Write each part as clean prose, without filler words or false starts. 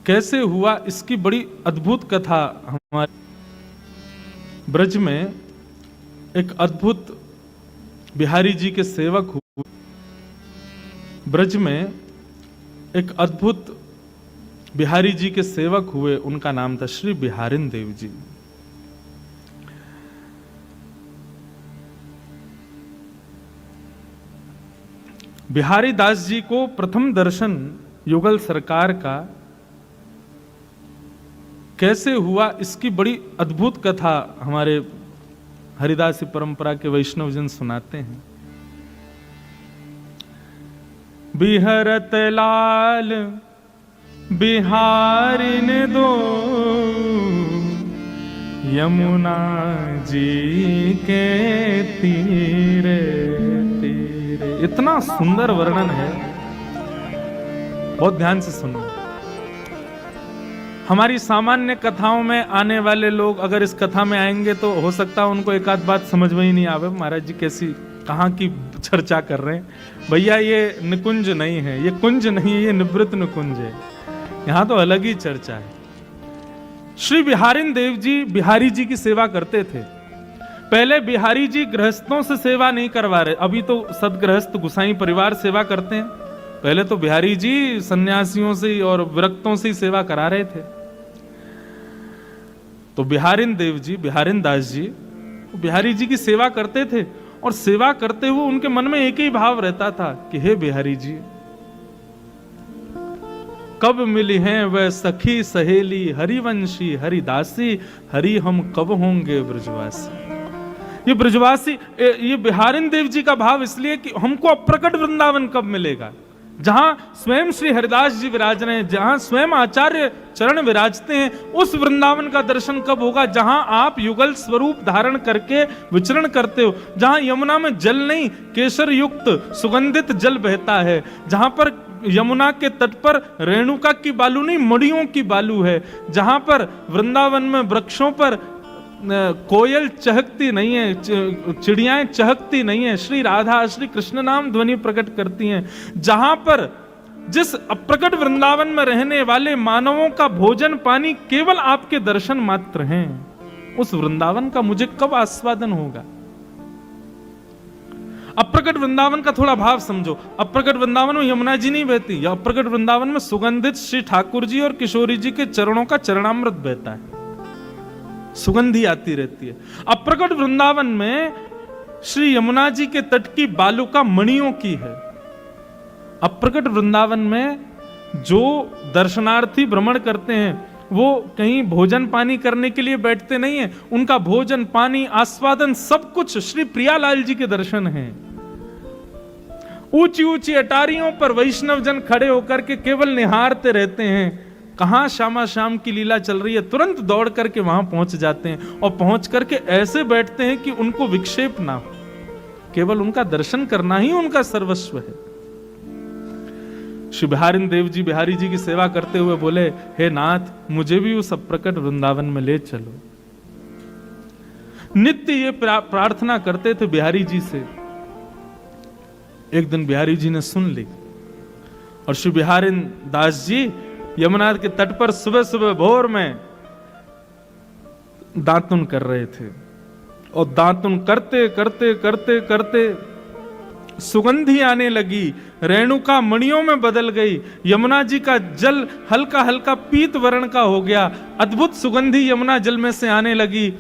कैसे हुआ इसकी बड़ी अद्भुत कथा हमारे ब्रज में एक अद्भुत बिहारी जी के सेवक हुए। ब्रज में एक अद्भुत बिहारी जी के सेवक हुए, उनका नाम था श्री बिहारिन देव जी। बिहारी दास जी को प्रथम दर्शन युगल सरकार का कैसे हुआ इसकी बड़ी अद्भुत कथा हमारे हरिदासी परंपरा के वैष्णवजन सुनाते हैं। बिहरत लाल बिहारिन दो यमुना जी के तीरे तीरे। इतना सुंदर वर्णन है, बहुत ध्यान से सुनो। हमारी सामान्य कथाओं में आने वाले लोग अगर इस कथा में आएंगे तो हो सकता है उनको एक आध बात समझ में ही नहीं आवे, महाराज जी कैसी कहाँ की चर्चा कर रहे हैं। भैया ये निकुंज नहीं है, ये कुंज नहीं है, ये निवृत्त निकुंज है। यहाँ तो अलग ही चर्चा है। श्री बिहारिन देव जी बिहारी जी की सेवा करते थे। पहले बिहारी जी गृहस्थों से सेवा नहीं करवा रहे, अभी तो सदगृहस्थ गुसाई परिवार सेवा करते हैं। पहले तो बिहारी जी सन्यासियों से और विरक्तों से सेवा करा रहे थे। तो बिहारिन देव जी बिहारिन दास जी बिहारी जी की सेवा करते थे, और सेवा करते हुए उनके मन में एक ही भाव रहता था कि हे बिहारी जी, कब मिली हैं वह सखी सहेली हरिवंशी हरिदासी, हरि हम कब होंगे ब्रजवासी। ये ब्रजवासी, ये बिहारिन देव जी का भाव इसलिए कि हमको अप्रकट वृंदावन कब मिलेगा, जहां स्वयं श्री हरिदास जी विराज रहे हैं, जहां स्वयं आचार्य चरण विराजते हैं, उस वृंदावन का दर्शन कब होगा जहां आप युगल स्वरूप धारण करके विचरण करते हो, जहां यमुना में जल नहीं केसर युक्त सुगंधित जल बहता है, जहां पर यमुना के तट पर रेणुका की बालू नहीं मड़ियों की बालू है, जहां पर वृंदावन में वृक्षों पर कोयल चहकती नहीं है, चिड़ियाएं चहकती नहीं है, श्री राधा श्री कृष्ण नाम ध्वनि प्रकट करती हैं, जहां पर जिस अप्रकट वृंदावन में रहने वाले मानवों का भोजन पानी केवल आपके दर्शन मात्र हैं, उस वृंदावन का मुझे कब आस्वादन होगा। अप्रकट वृंदावन का थोड़ा भाव समझो। अप्रकट वृंदावन में यमुना जी नहीं बहती, या अप्रकट वृंदावन में सुगंधित श्री ठाकुर जी और किशोरी जी के चरणों का चरणामृत बहता है, सुगंधी आती रहती है। अप्रकट वृंदावन में श्री यमुना जी के तट की बालुका मणियों की है। अप्रकट वृंदावन में जो दर्शनार्थी भ्रमण करते हैं वो कहीं भोजन पानी करने के लिए बैठते नहीं है, उनका भोजन पानी आस्वादन सब कुछ श्री प्रियालाल जी के दर्शन हैं। ऊंची ऊंची अटारियों पर वैष्णव जन खड़े होकर के केवल निहारते रहते हैं, कहां श्यामा श्याम की लीला चल रही है, तुरंत दौड़ करके वहां पहुंच जाते हैं, और पहुंच करके ऐसे बैठते हैं कि उनको विक्षेप ना हो, केवल उनका दर्शन करना ही उनका सर्वस्व है। श्री बिहारिन देव जी बिहारी जी की सेवा करते हुए बोले, हे नाथ, मुझे भी उस अप्रकट वृंदावन में ले चलो। नित्य ये प्रार्थना करते थे बिहारी जी से। एक दिन बिहारी जी ने सुन ली, और श्री बिहारिन दास जी यमुना के तट पर सुबह सुबह भोर में दातुन कर रहे थे, और दातुन करते करते करते करते सुगंधी आने लगी, रेणुका मणियों में बदल गई, यमुना जी का जल हल्का हल्का पीत वर्ण का हो गया, अद्भुत सुगंधी यमुना जल में से आने लगी।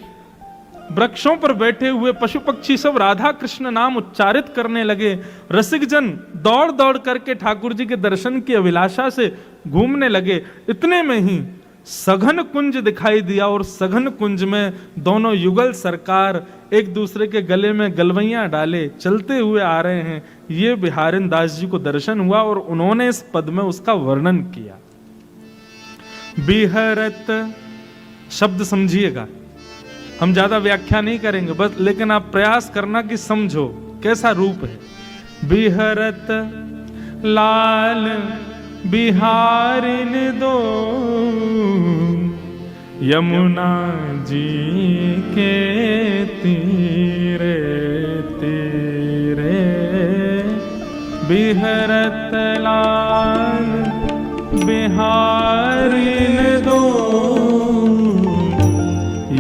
वृक्षों पर बैठे हुए पशु पक्षी सब राधा कृष्ण नाम उच्चारित करने लगे। रसिक जन दौड़ दौड़ करके ठाकुर जी के दर्शन की अभिलाषा से घूमने लगे। इतने में ही सघन कुंज दिखाई दिया, और सघन कुंज में दोनों युगल सरकार एक दूसरे के गले में गलवैयां डाले चलते हुए आ रहे हैं। ये बिहारिन दास जी को दर्शन हुआ, और उन्होंने इस पद में उसका वर्णन किया। बिहरत शब्द समझिएगा, हम ज्यादा व्याख्या नहीं करेंगे बस, लेकिन आप प्रयास करना कि समझो कैसा रूप है। बिहरत लाल बिहारिन दो यमुना जी के तीरे तीरे, बिहरत लाल बिहार बिहारिन दो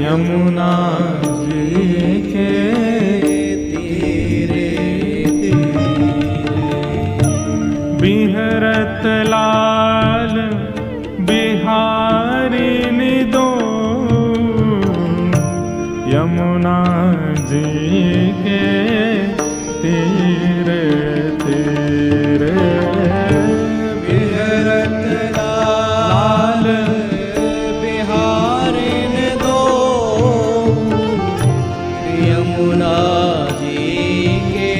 यमुना जी के तीरे बिहरत लाल बिहारिन दो यमुना जी के तीरे तीरे बिहरत लाल बिहारिन दो यमुना जी के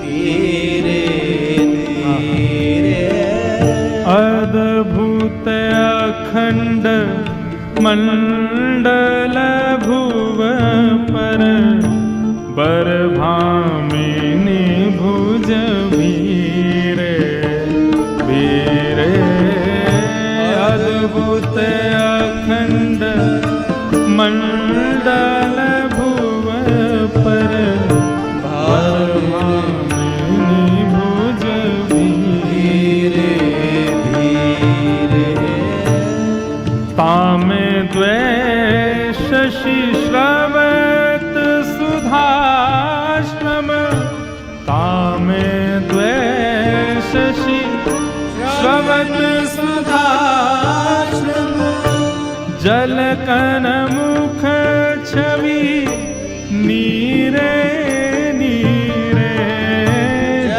तीरे तीरे अद्भुत अखंड मंडल भुव पर बरभामिनी भुज वीरे वीरे अद्भुत अखंड मंडल भुव पर बरभामिनी भुज वीरे तामे द्वैशशि श्रवत सुधाश्रम तामे द्वैशशि श्रवत सुधाश्रम जलकन मुख छवि नीरे नीरे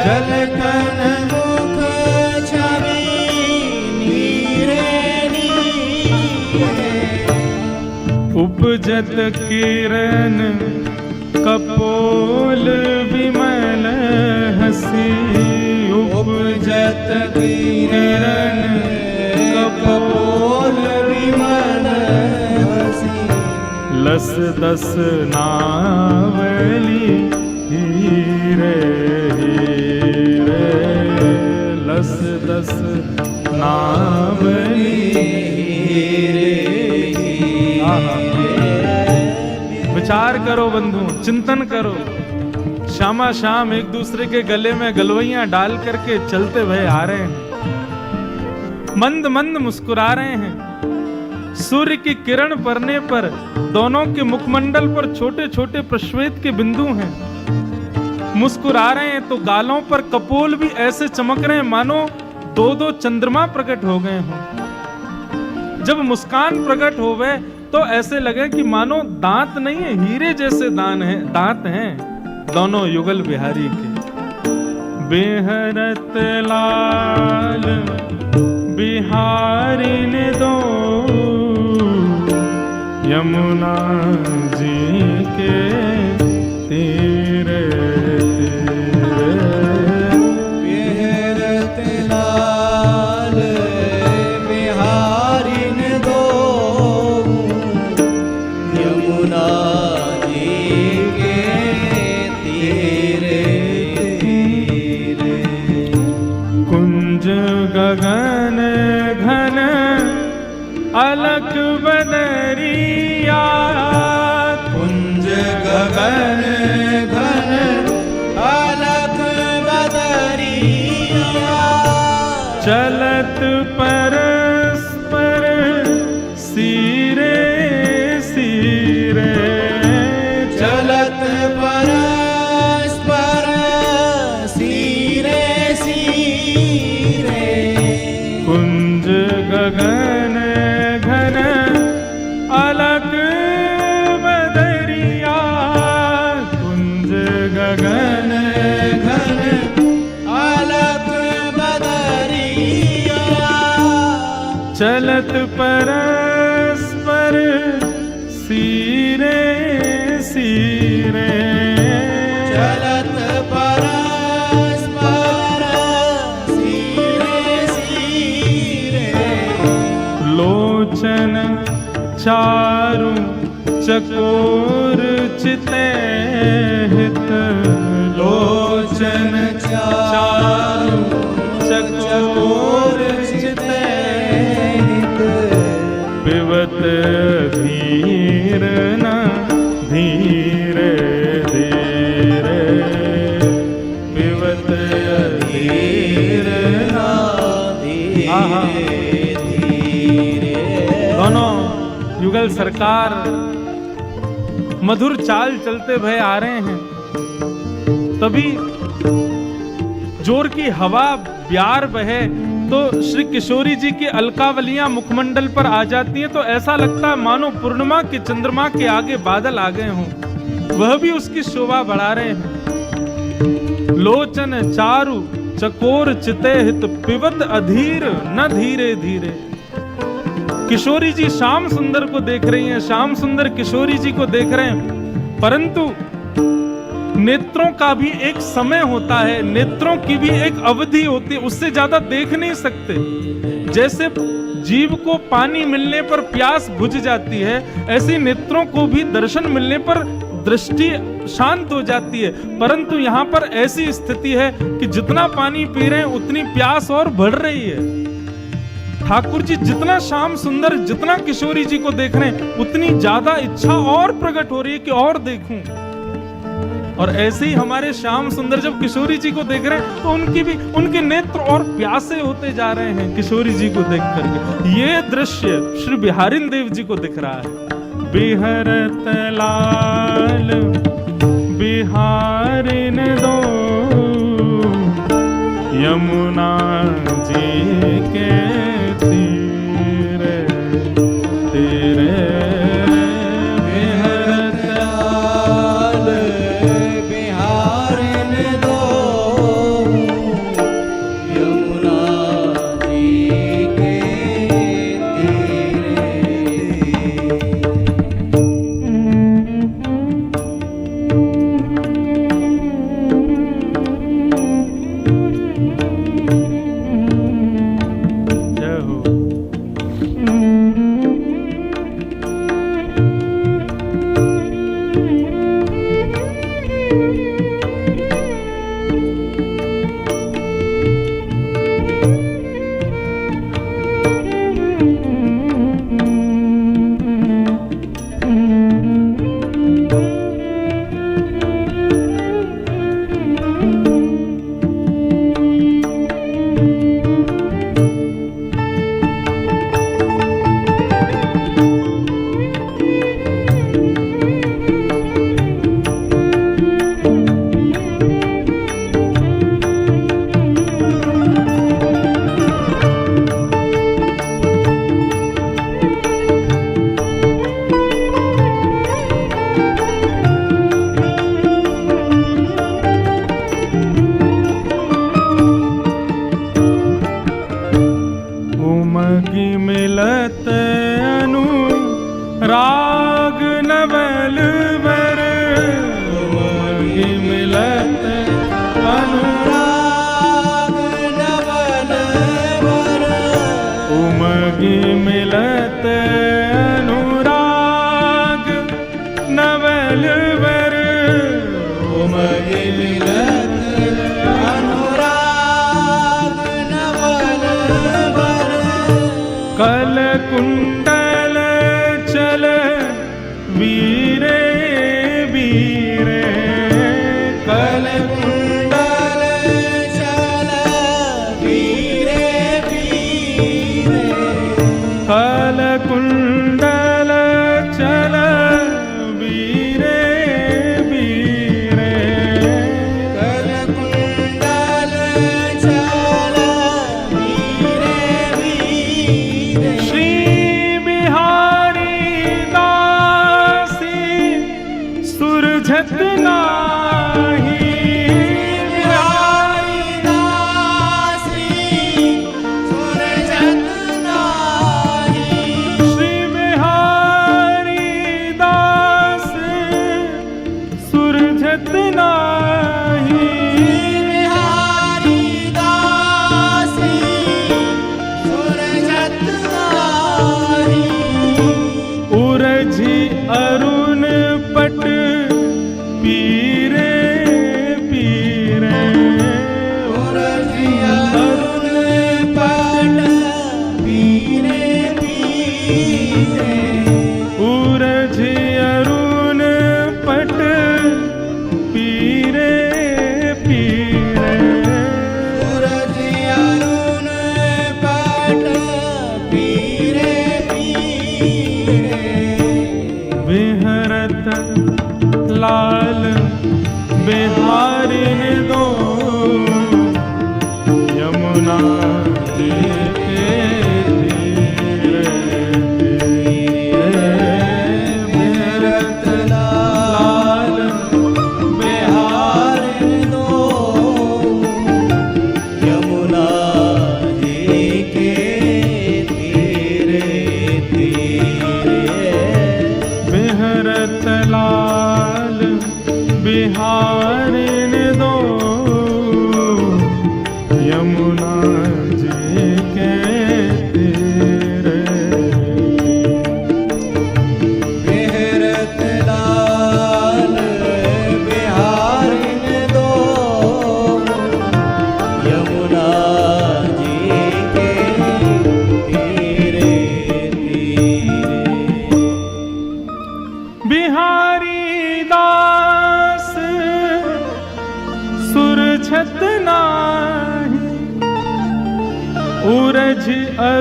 जलकन मुख छवि नीरे नीरे उपजत किरण कपोल विमल हसी उपजत किरण कपोल विमल हसी लस दस नावली हीरे हीरे लस दस नावली हीरे विचार करो बंधु, चिंतन करो। शामा शाम एक दूसरे के गले में गलवैयां डाल करके चलते हुए आ रहे हैं, मंद मंद मुस्कुरा रहे हैं। सूर्य की किरण पड़ने पर दोनों के मुखमंडल पर छोटे छोटे प्रश्वेत के बिंदु हैं। मुस्कुरा रहे हैं तो गालों पर कपोल भी ऐसे चमक रहे हैं मानो दो दो चंद्रमा प्रकट हो गए हों। जब मुस्कान प्रकट हो गए तो ऐसे लगे कि मानो दांत नहीं है, हीरे जैसे दांत हैं दोनों युगल बिहारी के। बेहरत लाल बिहारिन दो यमुना जी के तीरे तीरे बेहरत लाल बिहारिन दो यमुना जी के तीरे तीरे कुंज गगन घन अलक बदरिया कुंज गगन घन अलक बदरिया चलत परस्पर सिरे सिरे चलत परस्पर सिरे सिरे कुंज गगन घन अलक बदरिया कुंज गगन घन अलक बदरिया चलत परस्पर सिरे सिरे चलत परस्पर सिरे सिरे लोचन चारु चकोर चिते हित लोचन चारु चकोर चिते हित पिबत धीर न धीरे धीरे पिबत धीर न धीरे मुगल सरकार मधुर चाल चलते भय आ रहे हैं, तभी जोर की हवा ब्यार बहे तो श्री किशोरी जी की अलकावलियां मुखमंडल पर आ जाती हैं, तो ऐसा लगता है मानो पूर्णिमा के चंद्रमा के आगे बादल आ गए हों, वह भी उसकी शोभा बढ़ा रहे हैं। लोचन चारु चकोर चिते हित पिबत अधीर न धीरे धीरे। किशोरी जी श्याम सुंदर को देख रही हैं, श्याम सुंदर किशोरी जी को देख रहे हैं, परंतु नेत्रों का भी एक समय होता है, नेत्रों की भी एक अवधि होती है, उससे ज्यादा देख नहीं सकते। जैसे जीव को पानी मिलने पर प्यास बुझ जाती है, ऐसे नेत्रों को भी दर्शन मिलने पर दृष्टि शांत हो जाती है। परंतु यहाँ पर ऐसी स्थिति है कि जितना पानी पी रहे हैं उतनी प्यास और बढ़ रही है। ठाकुर जी जितना श्याम सुंदर, जितना किशोरी जी को देख रहे हैं, उतनी ज्यादा इच्छा और प्रकट हो रही है कि और देखूं। और ऐसे ही हमारे श्याम सुंदर जब किशोरी जी को देख रहे हैं तो उनके नेत्र और प्यासे होते जा रहे हैं किशोरी जी को देख करके। ये दृश्य श्री बिहारिन देव जी को दिख रहा है। बिहरत लाल बिहारिन दो यमुना जी के तीरे तेरे राग नवल वर मिलत अनुराग नवल वर उमगी मिलत अनुराग नवल वर उमगी मिलत अनुराग नवल वर कल कुंडल चल वीरे वीरे कल कुंडल चल वीरे वीरे कल कुंडल चल वीरे वीरे कल कुंडल चल वीरे वीरे श्री बिहारी दासी सुरझत नाही बिहारी दासी सुरजत नाही श्री बिहारी दास सुरझत नाही बिहारी दासी सुरजत नाही उरझी अरुण पट पी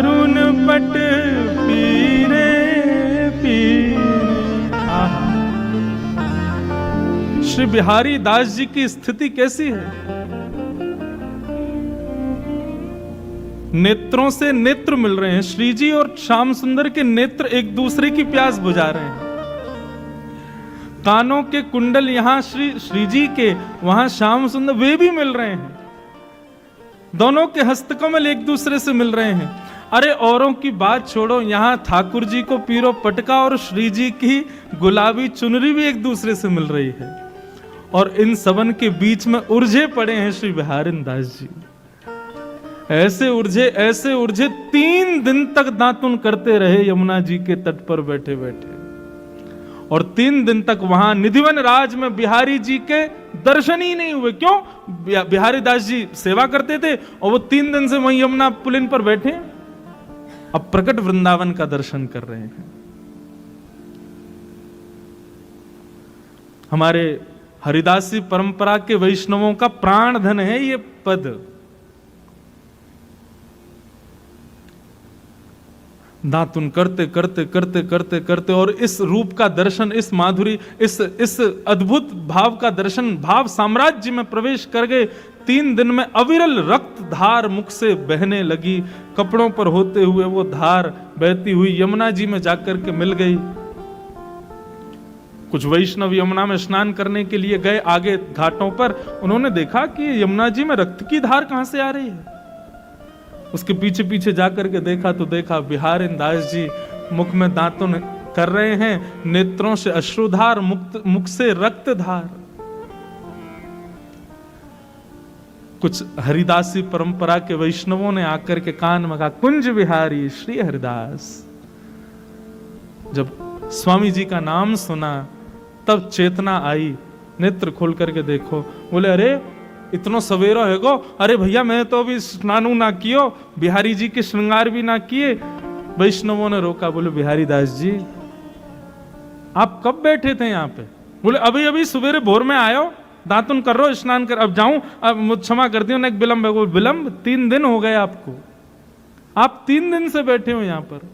अरुण पट पीरे पीरे। आहा। श्री बिहारी दास जी की स्थिति कैसी है? नेत्रों से नेत्र मिल रहे हैं। श्री जी और श्याम सुंदर के नेत्र एक दूसरे की प्यास बुझा रहे हैं। कानों के कुंडल यहां श्री जी के, वहां श्याम सुंदर, वे भी मिल रहे हैं। दोनों के हस्तकमल एक दूसरे से मिल रहे हैं। अरे औरों की बात छोड़ो, यहां ठाकुर जी को पीरो पटका और श्री जी की गुलाबी चुनरी भी एक दूसरे से मिल रही है। और इन सबन के बीच में उलझे पड़े हैं श्री बिहारी दास जी। ऐसे उलझे 3 दिन तक दातुन करते रहे यमुना जी के तट पर बैठे बैठे। और 3 दिन तक वहां निधिवन राज में बिहारी जी के दर्शन ही नहीं हुए। क्यों? बिहारी दास जी सेवा करते थे और वो 3 दिन से वहीं यमुना पुलिन पर बैठे, अब प्रकट वृंदावन का दर्शन कर रहे हैं। हमारे हरिदासी परंपरा के वैष्णवों का प्राण धन है ये पद। दातुन करते करते करते करते करते और इस रूप का दर्शन, इस माधुरी, इस अद्भुत भाव का दर्शन, भाव साम्राज्य में प्रवेश कर गए। 3 दिन में अविरल रक्त धार मुख से बहने लगी। कपड़ों पर होते हुए वो धार बहती हुई यमुना जी में जाकर के मिल गई। कुछ वैष्णव यमुना में स्नान करने के लिए गए आगे घाटों पर। उन्होंने देखा कि यमुना जी में रक्त की धार कहां से आ रही है। उसके पीछे पीछे जाकर के देखा तो देखा बिहारी दास जी मुख में दातुन कर रहे हैं, नेत्रों से अश्रुधार, मुख से रक्तधार। कुछ हरिदासी परंपरा के वैष्णवों ने आकर के कान में कहा, कुंज बिहारी श्री हरिदास। जब स्वामी जी का नाम सुना तब चेतना आई, नेत्र खोल करके देखो। बोले अरे इतनो सवेरा है गो, अरे भैया मैं तो अभी स्नानु ना कियो, बिहारी जी के श्रृंगार भी ना किए। वैष्णवों ने रोका, बोले बिहारी दास जी आप कब बैठे थे यहाँ पे? बोले अभी अभी सवेरे भोर में आयो, दातुन कर रो, स्नान कर, अब जाऊं, अब मुझे क्षमा कर दियो ना, एक विलंब है। वो विलंब 3 दिन हो गए आपको, आप 3 दिन से बैठे हो यहाँ पर।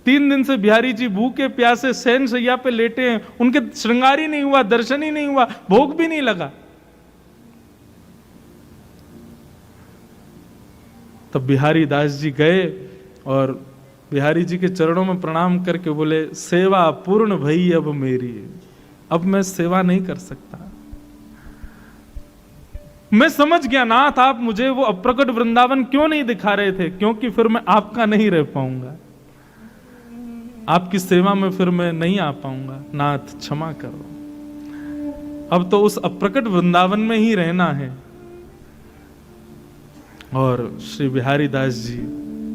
3 दिन से बिहारी जी भूखे प्यासे शयन शैया पे लेटे हैं, उनके श्रृंगार ही नहीं हुआ, दर्शन ही नहीं हुआ, भोग भी नहीं लगा। तब बिहारी दास जी गए और बिहारी जी के चरणों में प्रणाम करके बोले, सेवा पूर्ण भई अब मेरी, अब मैं सेवा नहीं कर सकता। मैं समझ गया नाथ, आप मुझे वो अप्रकट वृंदावन क्यों नहीं दिखा रहे थे, क्योंकि फिर मैं आपका नहीं रह पाऊंगा, आपकी सेवा में फिर मैं नहीं आ पाऊंगा। नाथ क्षमा करो, अब तो उस अप्रकट वृंदावन में ही रहना है। और श्री बिहारी दास जी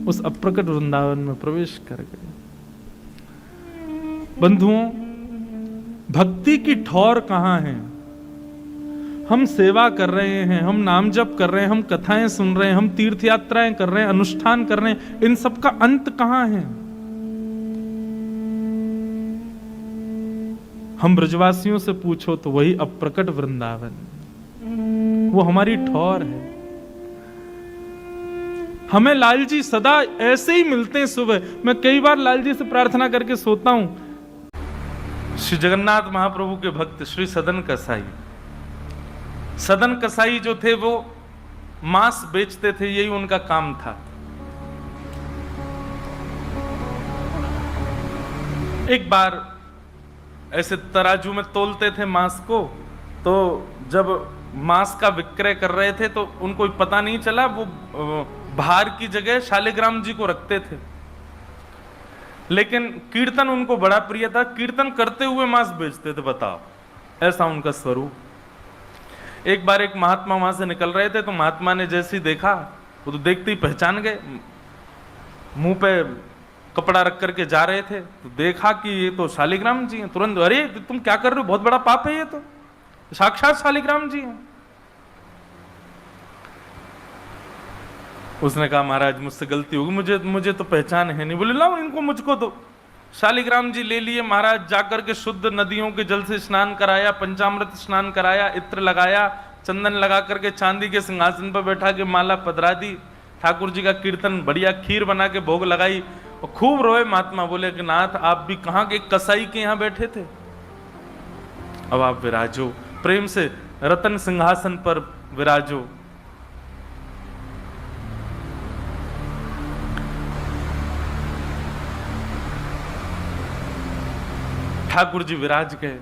उस अप्रकट वृंदावन में प्रवेश कर गए। बंधुओं, भक्ति की ठौर कहां है? हम सेवा कर रहे हैं, हम नाम जप कर रहे हैं, हम कथाएं सुन रहे हैं, हम तीर्थ यात्राएं कर रहे हैं, अनुष्ठान कर रहे हैं, इन सब का अंत कहां है? हम ब्रजवासियों से पूछो तो वही अप्रकट वृंदावन, वो हमारी ठौर है। हमें लाल जी सदा ऐसे ही मिलते हैं। सुबह मैं कई बार लाल जी से प्रार्थना करके सोता हूं। श्री जगन्नाथ महाप्रभु के भक्त श्री सदन कसाई, सदन कसाई जो थे वो मांस बेचते थे, यही उनका काम था। एक बार ऐसे तराजू में तोलते थे मांस को, तो जब मांस का विक्रय कर रहे थे तो उनको पता नहीं चला, वो भार की जगह शालिग्राम जी को रखते थे। लेकिन कीर्तन उनको बड़ा प्रिय था, कीर्तन करते हुए मांस बेचते थे। बताओ, ऐसा उनका स्वरूप। एक बार एक महात्मा वहां से निकल रहे थे, तो महात्मा ने जैसे ही देखा, वो तो देखते ही पहचान गए, मुंह पे कपड़ा रख करके जा रहे थे, तो देखा कि ये तो शालिग्राम जी हैं। तुरंत, अरे तुम क्या कर रहे हो, बहुत बड़ा पाप है, ये तो साक्षात शालिग्राम जी हैं। उसने कहा महाराज मुझसे गलती होगी, मुझे तो पहचान है नहीं। बोले लाओ इनको मुझको दो। शालिग्राम जी ले लिए महाराज, जाकर के शुद्ध नदियों के जल से स्नान कराया, पंचामृत स्नान कराया, इत्र लगाया, चंदन लगा करके चांदी के सिंहासन पर बैठा के माला पधरा दी। ठाकुर जी का कीर्तन, बढ़िया खीर बना के भोग लगाई और खूब रोए महात्मा। बोले कि नाथ आप भी कहाँ के कसाई के यहाँ बैठे थे, अब आप विराजो, प्रेम से रतन सिंहासन पर विराजो। ठाकुर जी विराज गए।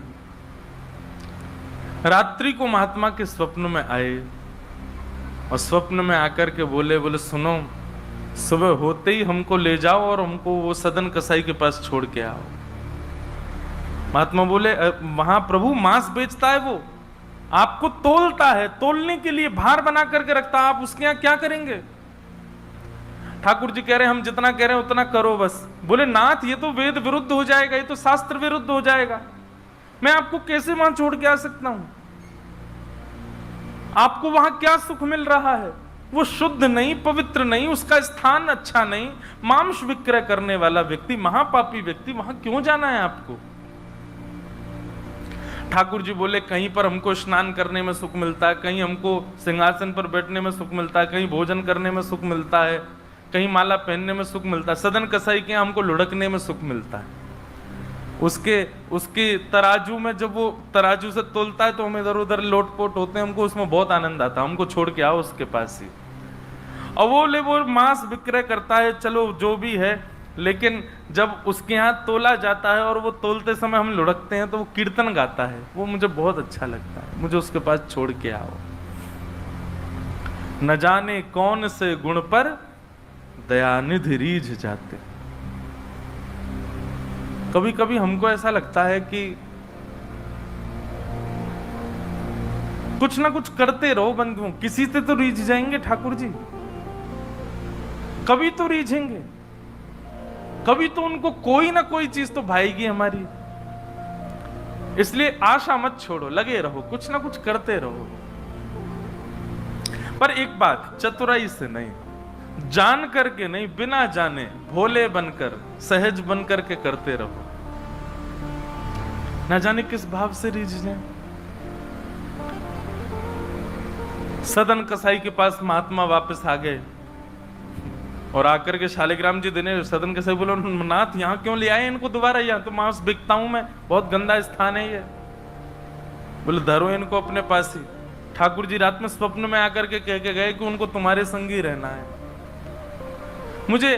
रात्रि को महात्मा के स्वप्न में आए और स्वप्न में आकर के बोले सुनो, सुबह होते ही हमको ले जाओ और हमको वो सदन कसाई के पास छोड़ के आओ। महात्मा बोले वहां प्रभु मांस बेचता है, वो आपको तोलता है, तोलने के लिए भार बना करके रखता है, आप उसके यहाँ क्या करेंगे? ठाकुर जी कह रहे हैं हम जितना कह रहे हैं उतना करो बस। बोले नाथ ये तो वेद विरुद्ध हो जाएगा, ये तो शास्त्र विरुद्ध हो जाएगा, मैं आपको कैसे वहां छोड़ के आ सकता हूं? आपको वहां क्या सुख मिल रहा है? वो शुद्ध नहीं, पवित्र नहीं, उसका स्थान अच्छा नहीं, मांस विक्रय करने वाला व्यक्ति, महापापी व्यक्ति, वहां क्यों जाना है आपको? ठाकुर जी बोले कहीं पर हमको स्नान करने में सुख मिलता है, कहीं हमको सिंहासन पर बैठने में सुख मिलता है, कहीं भोजन करने में सुख मिलता है, कहीं माला पहनने में सुख मिलता है, सदन कसाई के हमको लुढ़कने में सुख मिलता है। उसके तराजू में जब वो तराजू से तोलता है तो हम इधर उधर लोटपोट होते हैं, हमको उसमें बहुत आनंद आता है, हमको छोड़ के आओ उसके पास ही। और वो मांस विक्रय करता है, चलो जो भी है, लेकिन जब उसके यहाँ तोला जाता है और वो तोलते समय हम लुढ़कते हैं तो वो कीर्तन गाता है, वो मुझे बहुत अच्छा लगता है, मुझे उसके पास छोड़ के आओ। न जाने कौन से गुण पर दयानिधि रीझ जाते। कभी कभी हमको ऐसा लगता है कि कुछ ना कुछ करते रहो बंधुओं, किसी से तो रीझ जाएंगे ठाकुर जी, कभी तो रीझेंगे, कभी तो उनको कोई ना कोई चीज तो भाएगी हमारी। इसलिए आशा मत छोड़ो, लगे रहो, कुछ ना कुछ करते रहो। पर एक बात, चतुराई से नहीं, जान करके नहीं, बिना जाने भोले बनकर, सहज बनकर के करते रहो, ना जाने किस भाव से रीझ जाए। सदन कसाई के पास महात्मा वापस आ गए और आकर के शालिग्राम जी देने, सदन कसाई बोलो नाथ यहाँ क्यों ले आए इनको दोबारा, यहाँ तो मांस बिकता हूं मैं, बहुत गंदा स्थान है ये। बोले धरो इनको अपने पास ही। ठाकुर जी रात में स्वप्न में आकर के कह के गए कि उनको तुम्हारे संग ही रहना है। मुझे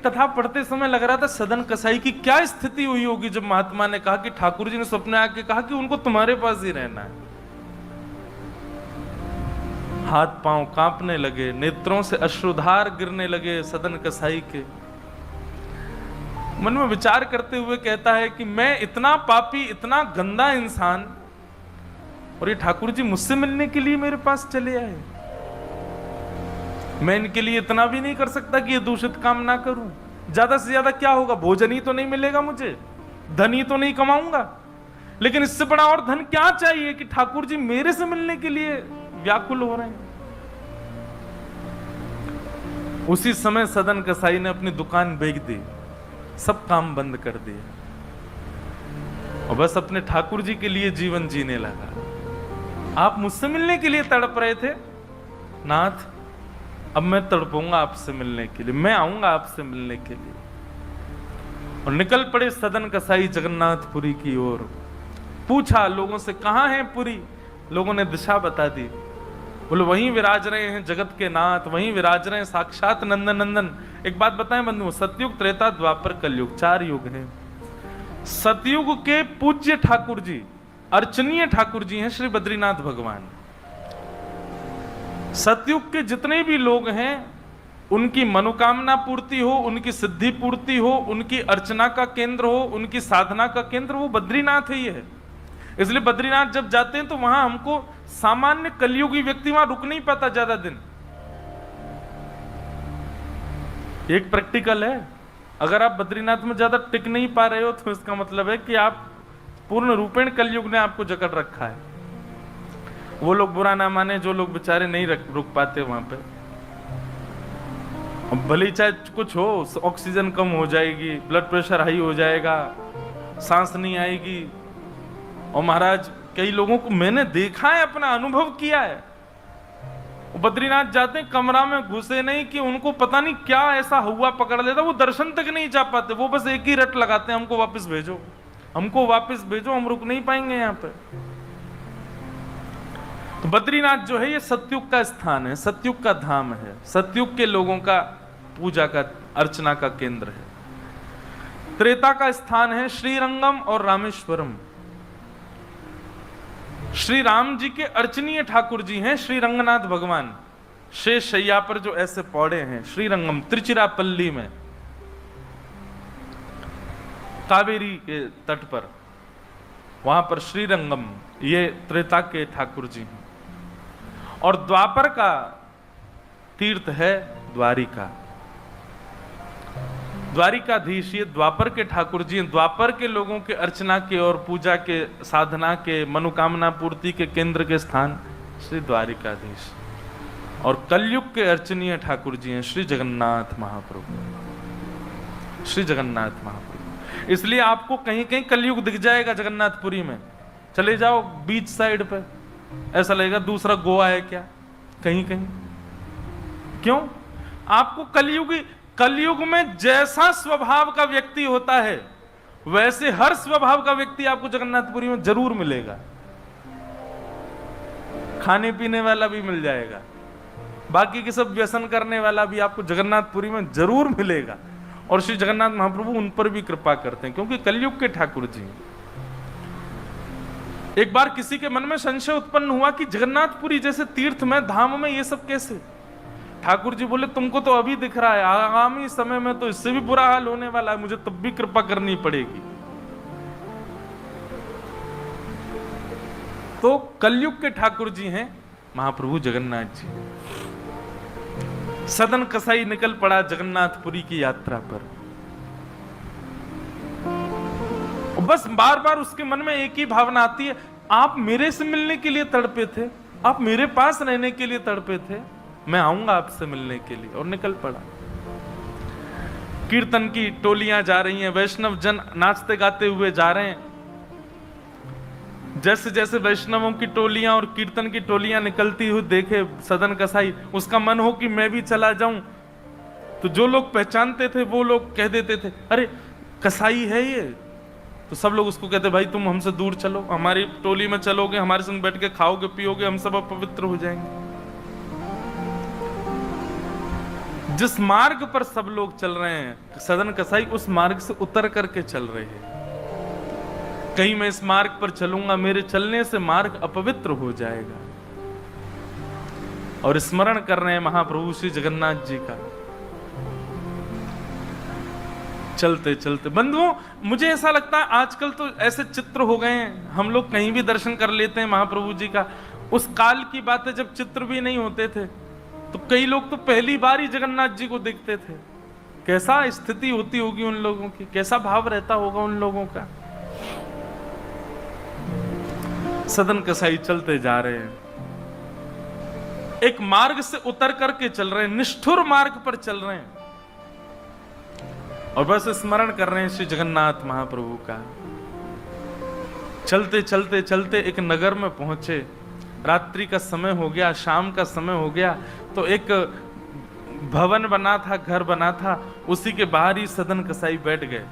कथा पढ़ते समय लग रहा था सदन कसाई की क्या स्थिति हुई होगी जब महात्मा ने कहा कि ठाकुर जी ने स्वप्न में आके कहा कि उनको तुम्हारे पास ही रहना है। हाथ पांव कांपने लगे, नेत्रों से अश्रुधार गिरने लगे सदन कसाई के। मन में विचार करते हुए कहता है कि मैं इतना पापी, इतना गंदा इंसान, और ये ठाकुर जी मुझसे मिलने के लिए मेरे पास चले आए। मैं इनके लिए इतना भी नहीं कर सकता कि ये दूषित काम ना करूं। ज्यादा से ज्यादा क्या होगा, भोजन ही तो नहीं मिलेगा मुझे, धन ही तो नहीं कमाऊंगा, लेकिन इससे बड़ा और धन क्या चाहिए कि ठाकुर जी मेरे से मिलने के लिए व्याकुल हो रहे हैं। उसी समय सदन कसाई ने अपनी दुकान बेच दी, सब काम बंद कर दिया और बस अपने ठाकुर जी के लिए जीवन जीने लगा। आप मुझसे मिलने के लिए तड़प रहे थे नाथ, अब मैं तड़पूंगा आपसे मिलने के लिए, मैं आऊंगा आपसे मिलने के लिए। और निकल पड़े सदन कसाई जगन्नाथपुरी की ओर। पूछा लोगों से कहां है पुरी, लोगों ने दिशा बता दी। बोले वहीं विराज रहे हैं जगत के नाथ, वहीं विराज रहे हैं साक्षात नंदन नंदन। एक बात बताएं बंधुओं, सतयुग, त्रेता, द्वापर, कलयुग, 4 युग हैं। सतयुग के पूज्य ठाकुर जी, अर्चनीय ठाकुर जी हैं श्री बद्रीनाथ भगवान। सतयुग के जितने भी लोग हैं उनकी मनोकामना पूर्ति हो, उनकी सिद्धि पूर्ति हो, उनकी अर्चना का केंद्र हो, उनकी साधना का केंद्र वो बद्रीनाथ ही है। इसलिए बद्रीनाथ जब जाते हैं तो वहां हमको सामान्य कलयुगी व्यक्ति वहां रुक नहीं पाता ज्यादा दिन। एक प्रैक्टिकल है, अगर आप बद्रीनाथ में ज्यादा टिक नहीं पा रहे हो तो इसका मतलब है कि आप पूर्ण रूपेण कलयुग ने आपको जकड़ रखा है। वो लोग बुरा ना माने जो लोग बेचारे नहीं रुक पाते वहां पे। भले चाहे कुछ हो, ऑक्सीजन कम हो जाएगी, ब्लड प्रेशर हाई हो जाएगा, सांस नहीं आएगी। और महाराज कई लोगों को मैंने देखा है, अपना अनुभव किया है, वो बद्रीनाथ जाते हैं, कमरा में घुसे नहीं कि उनको पता नहीं क्या ऐसा हुआ पकड़ लेता, वो दर्शन तक नहीं जा पाते, वो बस एक ही रट लगाते हैं, हमको वापस भेजो, हमको वापस भेजो, हम रुक नहीं पाएंगे यहाँ पे। तो बद्रीनाथ जो है ये सतयुग का स्थान है, सतयुग का धाम है, सतयुग के लोगों का पूजा का अर्चना का केंद्र है। त्रेता का स्थान है श्रीरंगम और रामेश्वरम। श्री राम जी के अर्चनीय ठाकुर जी हैं श्री रंगनाथ भगवान, शेष शैया पर जो ऐसे पौड़े हैं, श्रीरंगम त्रिचिरापल्ली में, कावेरी के तट पर, वहां पर श्रीरंगम, ये त्रेता के ठाकुर जी हैं। और द्वापर का तीर्थ है द्वारिका, द्वारिकाधीश ये द्वापर के ठाकुर जी हैं, द्वापर के लोगों के अर्चना के और पूजा के, साधना के, मनोकामना पूर्ति के केंद्र के स्थान श्री द्वारिकाधीश। और कलयुग के अर्चनीय ठाकुर जी हैं श्री जगन्नाथ महाप्रभु, श्री जगन्नाथ महाप्रभु। इसलिए आपको कहीं कहीं कलयुग दिख जाएगा जगन्नाथपुरी में, चले जाओ बीच साइड पे, ऐसा लगेगा दूसरा गोवा है क्या, कहीं कहीं। क्यों? आपको कलयुग में जैसा स्वभाव का व्यक्ति होता है वैसे हर स्वभाव का व्यक्ति आपको जगन्नाथपुरी में जरूर मिलेगा। खाने पीने वाला भी मिल जाएगा, बाकी के सब व्यसन करने वाला भी आपको जगन्नाथपुरी में जरूर मिलेगा। और श्री जगन्नाथ महाप्रभु उन पर भी कृपा करते हैं क्योंकि कलयुग के ठाकुर जी। एक बार किसी के मन में संशय उत्पन्न हुआ कि जगन्नाथपुरी जैसे तीर्थ में, धाम में ये सब कैसे? ठाकुर जी बोले तुमको तो अभी दिख रहा है, आगामी समय में तो इससे भी बुरा हाल होने वाला है, मुझे तब भी कृपा करनी पड़ेगी। तो कलयुग के ठाकुर जी हैं महाप्रभु जगन्नाथ जी। सदन कसाई निकल पड़ा जगन्नाथपुरी की यात्रा पर। बस बार बार उसके मन में एक ही भावना आती है, आप मेरे से मिलने के लिए तड़पे थे, आप मेरे पास रहने के लिए तड़पे थे, मैं आऊंगा आपसे मिलने के लिए। और निकल पड़ा। कीर्तन की टोलियां जा रही हैं, वैष्णव जन नाचते गाते हुए जा रहे हैं। जैसे जैसे वैष्णवों की टोलियां और कीर्तन की टोलियां निकलती हुई देखे सदन कसाई, उसका मन हो कि मैं भी चला जाऊं। तो जो लोग पहचानते थे वो लोग कह देते थे, अरे कसाई है ये। तो सब लोग उसको कहते, भाई तुम हमसे दूर चलो, हमारी टोली में चलोगे, हमारे संग बैठ के खाओगे पियोगे, हम सब अपवित्र हो जाएंगे। जिस मार्ग पर सब लोग चल रहे हैं सदन कसाई उस मार्ग से उतर करके चल रहे हैं। कहीं मैं इस मार्ग पर चलूंगा, मेरे चलने से मार्ग अपवित्र हो जाएगा। और स्मरण कर रहे हैं महाप्रभु श्री जगन्नाथ जी का। चलते चलते बंधुओं, मुझे ऐसा लगता है आजकल तो ऐसे चित्र हो गए हैं, हम लोग कहीं भी दर्शन कर लेते हैं महाप्रभु जी का। उस काल की बात है जब चित्र भी नहीं होते थे, तो कई लोग तो पहली बार ही जगन्नाथ जी को देखते थे। कैसा स्थिति होती होगी उन लोगों की, कैसा भाव रहता होगा उन लोगों का। सदन कसाई चलते जा रहे हैं, एक मार्ग से उतर करके चल रहे हैं, निष्ठुर मार्ग पर चल रहे हैं और बस स्मरण कर रहे हैं श्री जगन्नाथ महाप्रभु का। चलते चलते चलते एक नगर में पहुंचे, रात्रि का समय हो गया, शाम का समय हो गया। तो एक भवन बना था, घर बना था, उसी के बाहर ही सदन कसाई बैठ गए।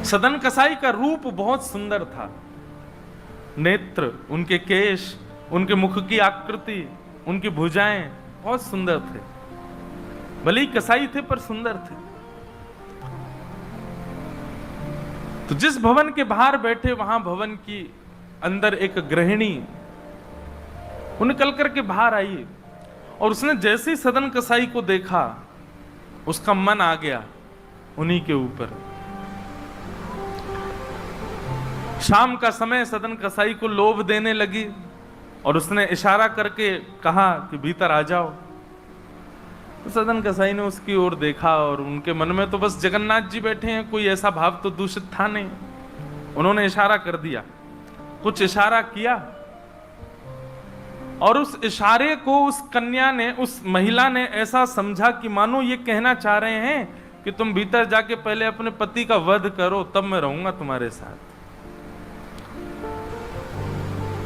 सदन कसाई का रूप बहुत सुंदर था, नेत्र, उनके केश, उनके मुख की आकृति, उनकी भुजाएं बहुत सुंदर थे। भले ही कसाई थे पर सुंदर थे। तो जिस भवन के बाहर बैठे वहां भवन की अंदर एक गृहिणी वो निकल करके बाहर आई और उसने जैसे ही सदन कसाई को देखा उसका मन आ गया उन्हीं के ऊपर। शाम का समय, सदन कसाई को लोभ देने लगी और उसने इशारा करके कहा कि भीतर आ जाओ। तो सदन कसाई ने उसकी ओर देखा और उनके मन में तो बस जगन्नाथ जी बैठे हैं, कोई ऐसा भाव तो दूषित था नहीं। उन्होंने इशारा कर दिया, कुछ इशारा किया और उस इशारे को उस कन्या ने, उस महिला ने ऐसा समझा कि मानो ये कहना चाह रहे हैं कि तुम भीतर जाके पहले अपने पति का वध करो, तब मैं रहूंगा तुम्हारे साथ।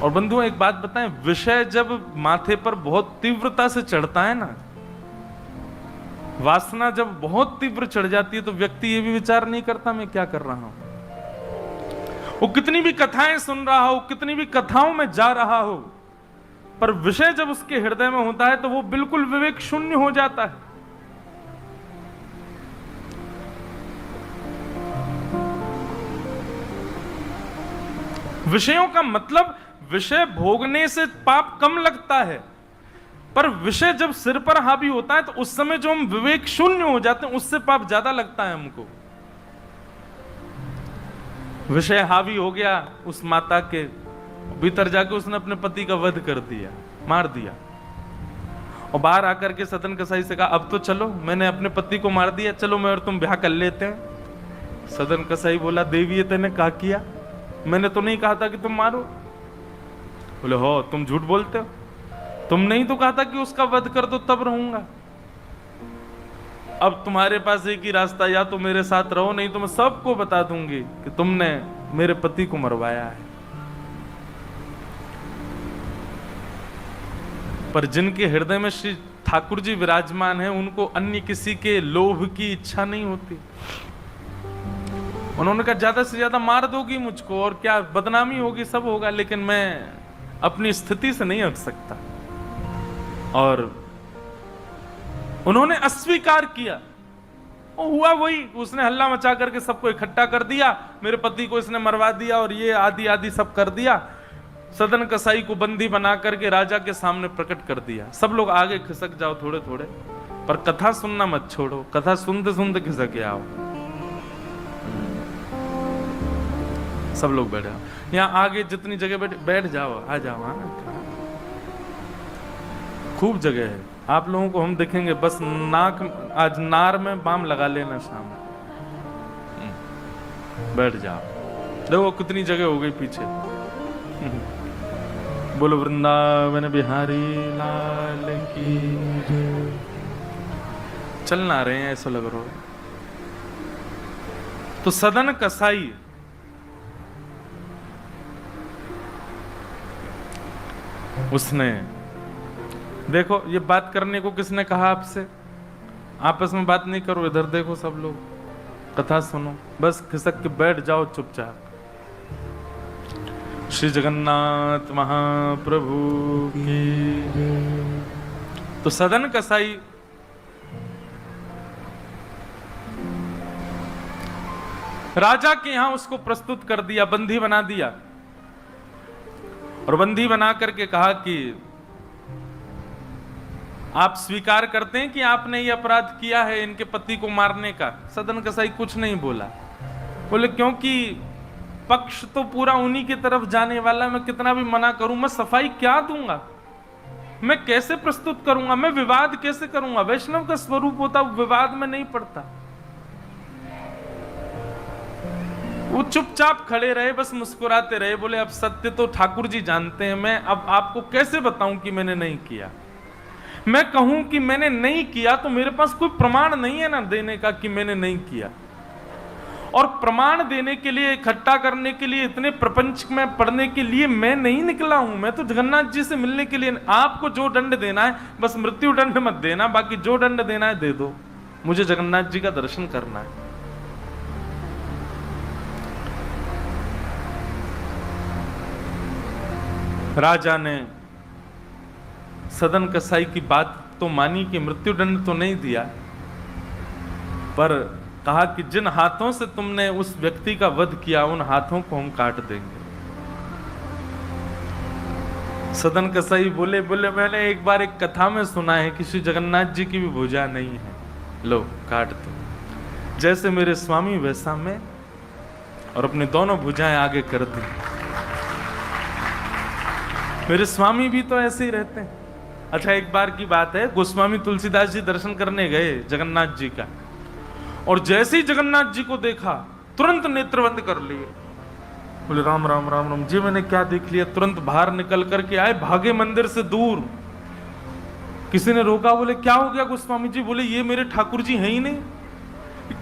और बंधुओं एक बात बताएं, विषय जब माथे पर बहुत तीव्रता से चढ़ता है ना, वासना जब बहुत तीव्र चढ़ जाती है, तो व्यक्ति ये भी विचार नहीं करता मैं क्या कर रहा हूं। वो कितनी भी कथाएं सुन रहा हो, कितनी भी कथाओं में जा रहा हो, पर विषय जब उसके हृदय में होता है तो वो बिल्कुल विवेक शून्य हो जाता है। विषयों का मतलब, विषय भोगने से पाप कम लगता है, पर विषय जब सिर पर हावी होता है तो उस समय जो हम विवेक शून्य हो जाते हैं उससे पाप ज्यादा लगता है हमको। विषय हावी हो गया उस माता के भीतर, जाके उसने अपने पति का वध कर दिया, मार दिया, और बाहर आकर के सदन कसाई से कहा अब तो चलो, मैंने अपने पति को मार दिया, चलो मैं और तुम ब्याह कर लेते हैं। सदन कसाई बोला देवी ये तेने क्या किया, मैंने तो नहीं कहा था कि तुम मारो। बोले हो तुम झूठ बोलते हो, तुमने ही तो कहा था कि उसका वध कर दो तब रहूंगा। अब तुम्हारे पास एक ही रास्ता, या तो मेरे साथ रहो, नहीं तो मैं सबको बता दूंगी कि तुमने मेरे पति को मरवाया है। पर जिनके हृदय में श्री ठाकुर जी विराजमान है, उनको अन्य किसी के लोभ की इच्छा नहीं होती। उन्होंने कहा ज्यादा से ज्यादा मार दोगी मुझको और क्या, बदनामी होगी, सब होगा, लेकिन मैं अपनी स्थिति से नहीं हट सकता। और उन्होंने अस्वीकार किया, और हुआ वही, उसने हल्ला मचा करके सबको इकट्ठा कर दिया, मेरे पति को इसने मरवा दिया और ये आदि आदि सब कर दिया। सदन कसाई को बंदी बना करके राजा के सामने प्रकट कर दिया। सब लोग आगे खिसक जाओ थोड़े थोड़े, पर कथा सुनना मत छोड़ो, कथा सुनते सुनते खिसक आओ। सब लोग बैठ जाओ, यहाँ आगे जितनी जगह बैठ जाओ, आ जाओ। हाँ खूब जगह है, आप लोगों को हम देखेंगे, बस नाक आज नार में बाम लगा लेना शाम। बैठ जाओ, देखो कितनी जगह हो गई पीछे। बोलो वृंदावन बिहारी लाल की। चलना रहे हैं ऐसा लग रहा है। तो सदन कसाई उसने, देखो ये बात करने को किसने कहा आपसे, आपस में बात नहीं करो, इधर देखो सब लोग, कथा सुनो, बस खिसक के बैठ जाओ चुपचाप। श्री जगन्नाथ महाप्रभु की। तो सदन कसाई राजा के यहां उसको प्रस्तुत कर दिया, बंदी बना दिया, और बंदी बना करके कहा कि आप स्वीकार करते हैं कि आपने ये अपराध किया है इनके पति को मारने का। सदन कसाई कुछ नहीं बोला। बोले क्योंकि पक्ष तो पूरा उन्हीं की तरफ जाने वाला, मैं कितना भी मना करूं, मैं सफाई क्या दूंगा, मैं कैसे प्रस्तुत करूंगा, मैं विवाद कैसे करूंगा। वैष्णव का स्वरूप होता विवाद में नहीं पड़ता। वो चुपचाप खड़े रहे, बस मुस्कुराते रहे। बोले अब सत्य तो ठाकुर जी जानते हैं, मैं अब आपको कैसे बताऊं कि मैंने नहीं किया। मैं कहूं कि मैंने नहीं किया तो मेरे पास कोई प्रमाण नहीं है ना देने का कि मैंने नहीं किया। और प्रमाण देने के लिए, इकट्ठा करने के लिए, इतने प्रपंच में पढ़ने के लिए मैं नहीं निकला हूं। मैं तो जगन्नाथ जी से मिलने के लिए, आपको जो दंड देना है बस मृत्यु दंड मत देना, बाकी जो दंड देना है दे दो, मुझे जगन्नाथ जी का दर्शन करना है। राजा ने सदन कसाई की बात तो मानी कि मृत्यु दंड तो नहीं दिया, पर कहा कि जिन हाथों से तुमने उस व्यक्ति का वध किया उन हाथों को हम काट देंगे। सदन कसाई बोले मैंने एक बार एक कथा में सुना है कि श्री जगन्नाथ जी की भी भुजा नहीं है, लो काट दो। जैसे मेरे स्वामी वैसा मैं, और अपनी दोनों भुजाएं आगे कर दी। मेरे स्वामी भी तो ऐसे ही रहते हैं। अच्छा एक बार की बात है, गोस्वामी तुलसीदास जी दर्शन करने गए जगन्नाथ जी का, और जैसे ही जगन्नाथ जी को देखा तुरंत नेत्र बंद कर लिए। बोले राम राम राम राम जी, मैंने क्या देख लिया। तुरंत बाहर निकल करके आए, भागे मंदिर से दूर। किसी ने रोका, बोले क्या हो गया गोस्वामी जी। बोले ये मेरे ठाकुर जी हैं ही नहीं,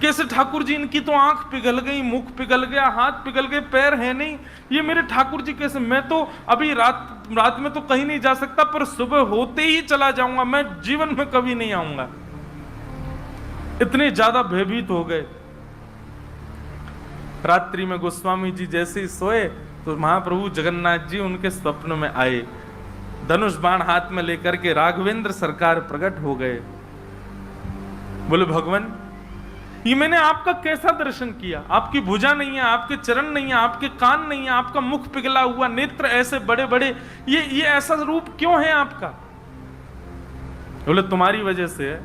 कैसे ठाकुर जी, इनकी तो आंख पिघल गई, मुख पिघल गया, हाथ पिघल गए, पैर है नहीं, ये मेरे ठाकुर जी कैसे? मैं तो अभी रात में तो कहीं नहीं जा सकता, पर सुबह होते ही चला जाऊंगा, मैं जीवन में कभी नहीं आऊंगा। इतने ज्यादा भयभीत हो गए। रात्रि में गोस्वामी जी जैसे ही सोए तो महाप्रभु जगन्नाथ जी उनके स्वप्न में आए, धनुष बाण हाथ में लेकर के राघवेंद्र सरकार प्रकट हो गए। बोले भगवान, ये मैंने आपका कैसा दर्शन किया? आपकी भुजा नहीं है, आपके चरण नहीं है, आपके कान नहीं है, आपका मुख पिघला हुआ, नेत्र ऐसे बड़े बड़े, ये ऐसा रूप क्यों है आपका? बोले तुम्हारी वजह से है।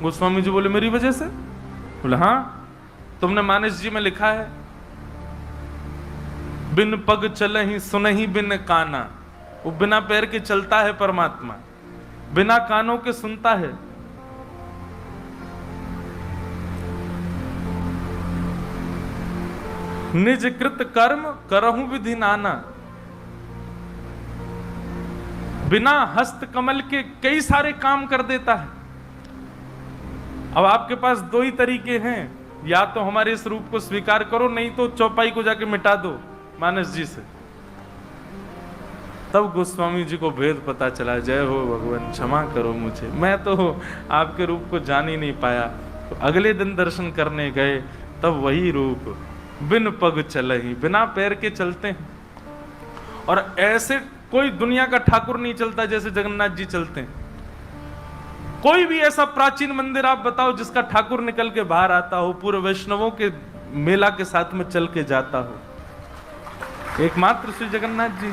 गोस्वामी जी बोले मेरी वजह से? बोले हाँ, तुमने मानस जी में लिखा है, बिन पग चलहि सुनहि बिन काना। वो बिना पैर के चलता है परमात्मा, बिना कानों के सुनता है। निज कृत कर्म करहु विधि नाना। बिना हस्त कमल के कई सारे काम कर देता है। अब आपके पास दो ही तरीके हैं, या तो हमारे इस रूप को स्वीकार करो, नहीं तो चौपाई को जाके मिटा दो मानस जी से। तब गोस्वामी जी को भेद पता चला। जय हो भगवान, क्षमा करो मुझे, मैं तो आपके रूप को जान ही नहीं पाया। तो अगले दिन दर्शन करने गए, तब वही रूप, बिन पग चलहि, बिना पैर के चलते हैं। और ऐसे कोई दुनिया का ठाकुर नहीं चलता जैसे जगन्नाथ जी चलते हैं। कोई भी ऐसा प्राचीन मंदिर आप बताओ जिसका ठाकुर निकल के बाहर आता हो, पूरे वैष्णवों के मेला के साथ में चल के जाता हो, एकमात्र श्री जगन्नाथ जी।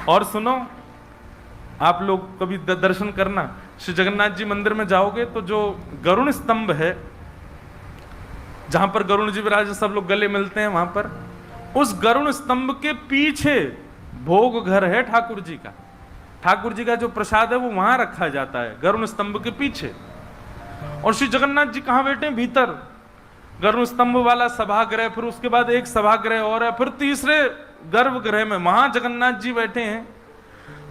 और सुनो, आप लोग कभी दर्शन करना, श्री जगन्नाथ जी मंदिर में जाओगे तो जो गरुण स्तंभ है, जहां पर गरुण जी विराज सब लोग गले मिलते हैं, वहां पर उस गरुण स्तंभ के पीछे भोग घर है ठाकुर जी का। ठाकुर जी का जो प्रसाद है वो वहां रखा जाता है, गरुण स्तंभ के पीछे। और श्री जगन्नाथ जी कहां बैठे? भीतर गरुण स्तंभ वाला सभागृह, फिर उसके बाद एक सभागृह और है, फिर तीसरे गर्भगृह में वहां जगन्नाथ जी बैठे हैं।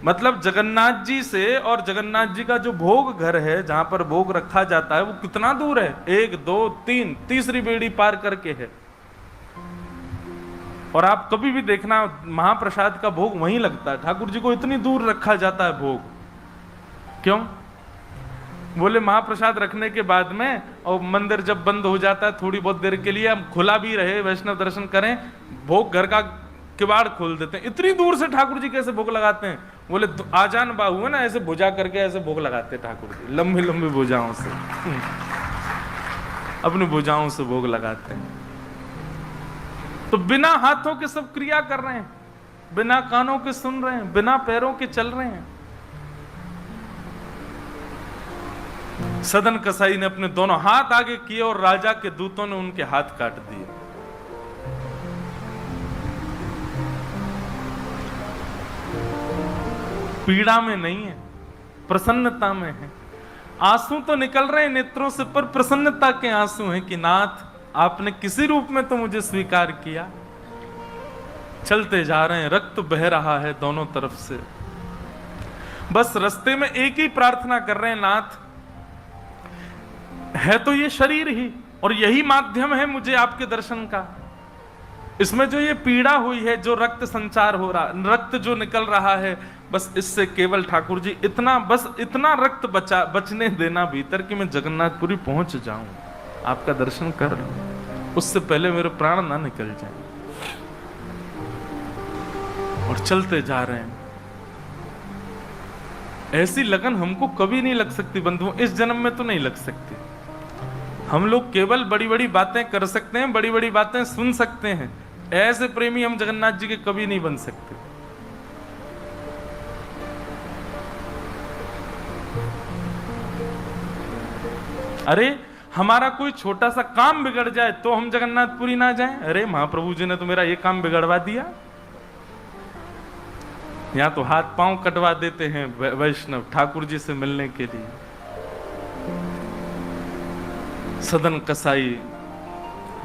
मतलब जगन्नाथ जी से और जगन्नाथ जी का जो भोग घर है, जहां पर भोग रखा जाता है, वो कितना दूर है? 1 2 3 तीसरी बेड़ी पार करके है। और आप कभी भी देखना, महाप्रसाद का भोग वहीं लगता है। ठाकुर जी को इतनी दूर रखा जाता है भोग, क्यों? बोले महाप्रसाद रखने के बाद में, और मंदिर जब बंद हो जाता है थोड़ी बहुत देर के लिए, हम खुला भी रहे, वैष्णव दर्शन करें, भोग घर का किवाड़ खोल देते हैं। इतनी दूर से ठाकुर जी कैसे भोग लगाते हैं? बोले आजान बाहु है ना, ऐसे भुजा करके ऐसे भोग लगाते हैं ठाकुर जी, लंबी लंबी भुजाओं से अपनी भुजाओं से भोग लगाते हैं। तो बिना हाथों के सब क्रिया कर रहे हैं, बिना कानों के सुन रहे हैं, बिना पैरों के चल रहे हैं। सदन कसाई ने अपने दोनों हाथ आगे किए और राजा के दूतों ने उनके हाथ काट दिए। पीड़ा में नहीं है, प्रसन्नता में है। आंसू तो निकल रहे हैं नेत्रों से, पर प्रसन्नता के आंसू हैं कि नाथ, आपने किसी रूप में तो मुझे स्वीकार किया। चलते जा रहे हैं, रक्त बह रहा है दोनों तरफ से। बस रास्ते में एक ही प्रार्थना कर रहे हैं, नाथ, है तो ये शरीर ही, और यही माध्यम है मुझे आपके दर्शन का। इसमें जो ये पीड़ा हुई है, जो रक्त संचार हो रहा, रक्त जो निकल रहा है, बस इससे केवल ठाकुर जी इतना रक्त बचने देना भीतर कि मैं जगन्नाथपुरी पहुंच जाऊं, आपका दर्शन कर लूं, उससे पहले मेरे प्राण ना निकल जाए। और चलते जा रहे हैं। ऐसी लगन हमको कभी नहीं लग सकती बंधुओं, इस जन्म में तो नहीं लग सकती। हम लोग केवल बड़ी बड़ी बातें कर सकते हैं, बड़ी बड़ी बातें सुन सकते हैं, ऐसे प्रेमी हम जगन्नाथ जी के कभी नहीं बन सकते। अरे हमारा कोई छोटा सा काम बिगड़ जाए तो हम जगन्नाथपुरी ना जाएं? अरे महाप्रभु जी ने तो मेरा ये काम बिगड़वा दिया। या तो हाथ पांव कटवा देते हैं वैष्णव ठाकुर जी से मिलने के लिए। सदन कसाई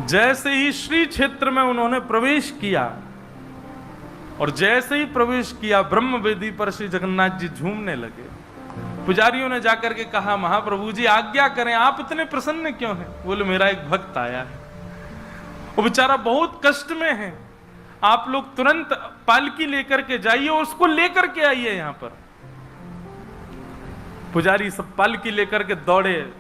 जैसे ही श्री क्षेत्र में उन्होंने प्रवेश किया, और जैसे ही प्रवेश किया ब्रह्म वेदी पर श्री जगन्नाथ जी झूमने लगे। पुजारियों ने जाकर के कहा, महाप्रभु जी आज्ञा करें, आप इतने प्रसन्न क्यों हैं? बोले मेरा एक भक्त आया है, वो बेचारा बहुत कष्ट में है, आप लोग तुरंत पालकी लेकर के जाइए और उसको लेकर के आइए यहां पर। पुजारी सब पालकी लेकर के दौड़े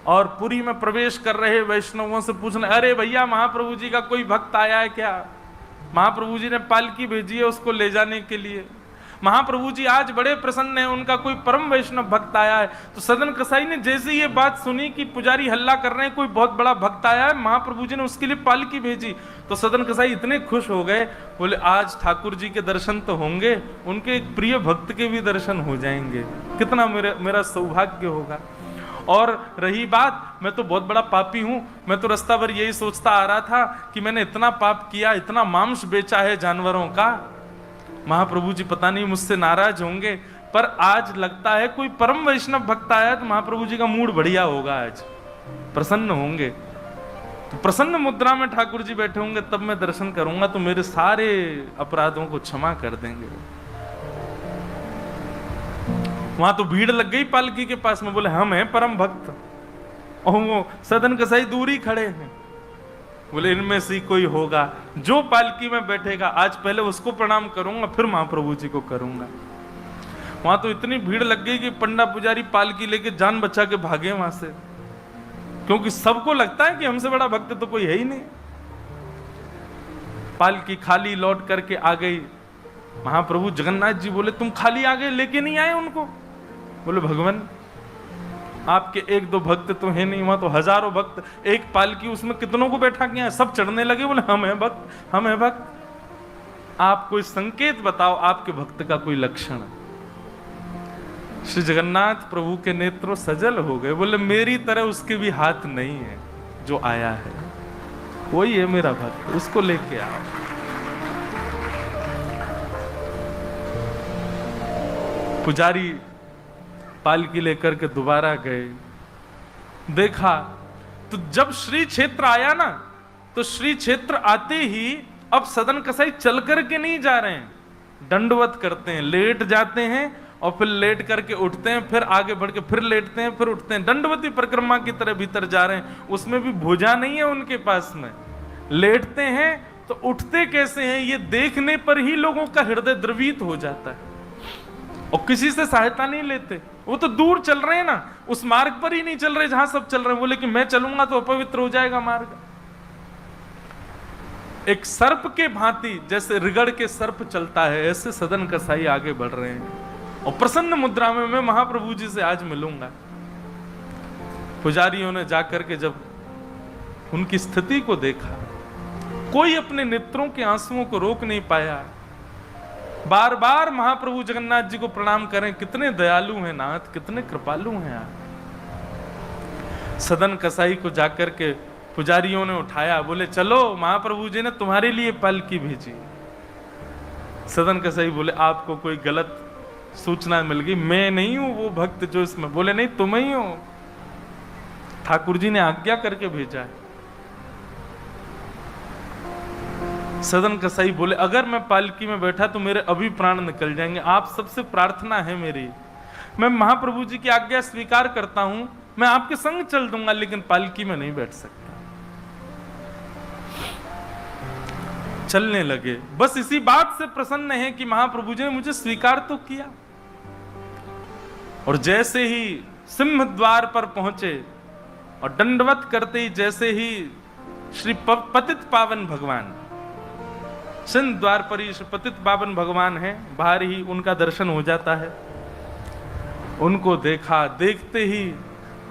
और पुरी में प्रवेश कर रहे वैष्णवों से पूछने, अरे भैया महाप्रभु जी का कोई भक्त आया है क्या? महाप्रभु जी ने पालकी भेजी है उसको ले जाने के लिए। महाप्रभु जी आज बड़े प्रसन्न हैं, उनका कोई परम वैष्णव भक्त आया है। तो सदन कसाई ने जैसे ये बात सुनी कि पुजारी हल्ला कर रहे हैं, कोई बहुत बड़ा भक्त आया है, महाप्रभु जी ने उसके लिए पालकी भेजी, तो सदन कसाई इतने खुश हो गए, बोले आज ठाकुर जी के दर्शन तो होंगे, उनके एक प्रिय भक्त के भी दर्शन हो जाएंगे, कितना मेरा सौभाग्य होगा। और रही बात, मैं तो बहुत बड़ा पापी हूं, मैं तो रास्ता भर यही सोचता आ रहा था कि मैंने इतना पाप किया, इतना मांस बेचा है जानवरों का, महाप्रभु जी पता नहीं मुझसे नाराज होंगे, पर आज लगता है कोई परम वैष्णव भक्त आया तो महाप्रभु जी का मूड बढ़िया होगा, आज प्रसन्न होंगे। तो प्रसन्न मुद्रा में ठाकुर जी बैठे होंगे, तब मैं दर्शन करूंगा तो मेरे सारे अपराधों को क्षमा कर देंगे। वहां तो भीड़ लग गई पालकी के पास में, बोले हम हैं परम भक्त, और वो सदन कसाई दूर ही खड़े हैं। बोले इनमें से कोई होगा जो पालकी में बैठेगा, आज पहले उसको प्रणाम करूंगा फिर महाप्रभु जी को करूंगा। वहां तो इतनी भीड़ लग गई कि पंडा पुजारी पालकी लेके जान बचा के भागे वहां से, क्योंकि सबको लगता है कि हमसे बड़ा भक्त तो कोई है ही नहीं। पालकी खाली लौट करके आ गई। महाप्रभु जगन्नाथ जी बोले तुम खाली आ गए, लेके नहीं आए उनको? बोले भगवान आपके एक दो भक्त तो है नहीं, वहां तो हजारों भक्त, एक पालकी उसमें कितनों को बैठा किया, सब चढ़ने लगे। बोले हम हैं भक्त, हम हैं भक्त। आप कोई संकेत बताओ, आपके भक्त का कोई लक्षण। श्री जगन्नाथ प्रभु के नेत्र सजल हो गए, बोले मेरी तरह उसके भी हाथ नहीं है, जो आया है वही है मेरा भक्त, उसको लेके आओ। पुजारी पालकी लेकर के दोबारा गए, देखा तो जब श्री क्षेत्र आया ना, तो श्री क्षेत्र आते ही अब सदन कसाई चल करके नहीं जा रहे हैं, दंडवत करते हैं, लेट जाते हैं और फिर लेट करके उठते हैं, फिर आगे बढ़ के फिर लेटते हैं, फिर उठते हैं, दंडवती परिक्रमा की तरह भीतर जा रहे हैं। उसमें भी भुजा नहीं है उनके पास में, लेटते हैं तो उठते कैसे हैं ये देखने पर ही लोगों का हृदय द्रवित हो जाता है, और किसी से सहायता नहीं लेते। वो तो दूर चल रहे हैं ना, उस मार्ग पर ही नहीं चल रहे जहां सब चल रहे हैं। बोले कि मैं चलूंगा तो अपवित्र हो जाएगा मार्ग। एक सर्प के भांति जैसे रिगड़ के सर्प चलता है, ऐसे सदन कसाई आगे बढ़ रहे हैं, और प्रसन्न मुद्रा में मैं महाप्रभु जी से आज मिलूंगा। पुजारियों ने जाकर के जब उनकी स्थिति को देखा, कोई अपने नेत्रों के आंसुओं को रोक नहीं पाया। बार बार महाप्रभु जगन्नाथ जी को प्रणाम करें, कितने दयालु हैं नाथ, कितने कृपालु हैं आप। सदन कसाई को जाकर के पुजारियों ने उठाया, बोले चलो महाप्रभु जी ने तुम्हारे लिए पालकी भेजी। सदन कसाई बोले आपको कोई गलत सूचना मिल गई, मैं नहीं हूं वो भक्त जो इसमें। बोले नहीं तुम ही हो, ठाकुर जी ने आज्ञा करके भेजा है। सदन कसाई बोले अगर मैं पालकी में बैठा तो मेरे अभी प्राण निकल जाएंगे, आप सबसे प्रार्थना है मेरी, मैं महाप्रभु जी की आज्ञा स्वीकार करता हूं, मैं आपके संग चल दूंगा, लेकिन पालकी में नहीं बैठ सकता। चलने लगे, बस इसी बात से प्रसन्न है कि महाप्रभु जी ने मुझे स्वीकार तो किया। और जैसे ही सिंह द्वार पर पहुंचे और दंडवत करते ही जैसे ही श्री पतित पावन भगवान, सिंह द्वार पर ही श्री पतित पावन भगवान है, बाहर ही उनका दर्शन हो जाता है। उनको देखा, देखते ही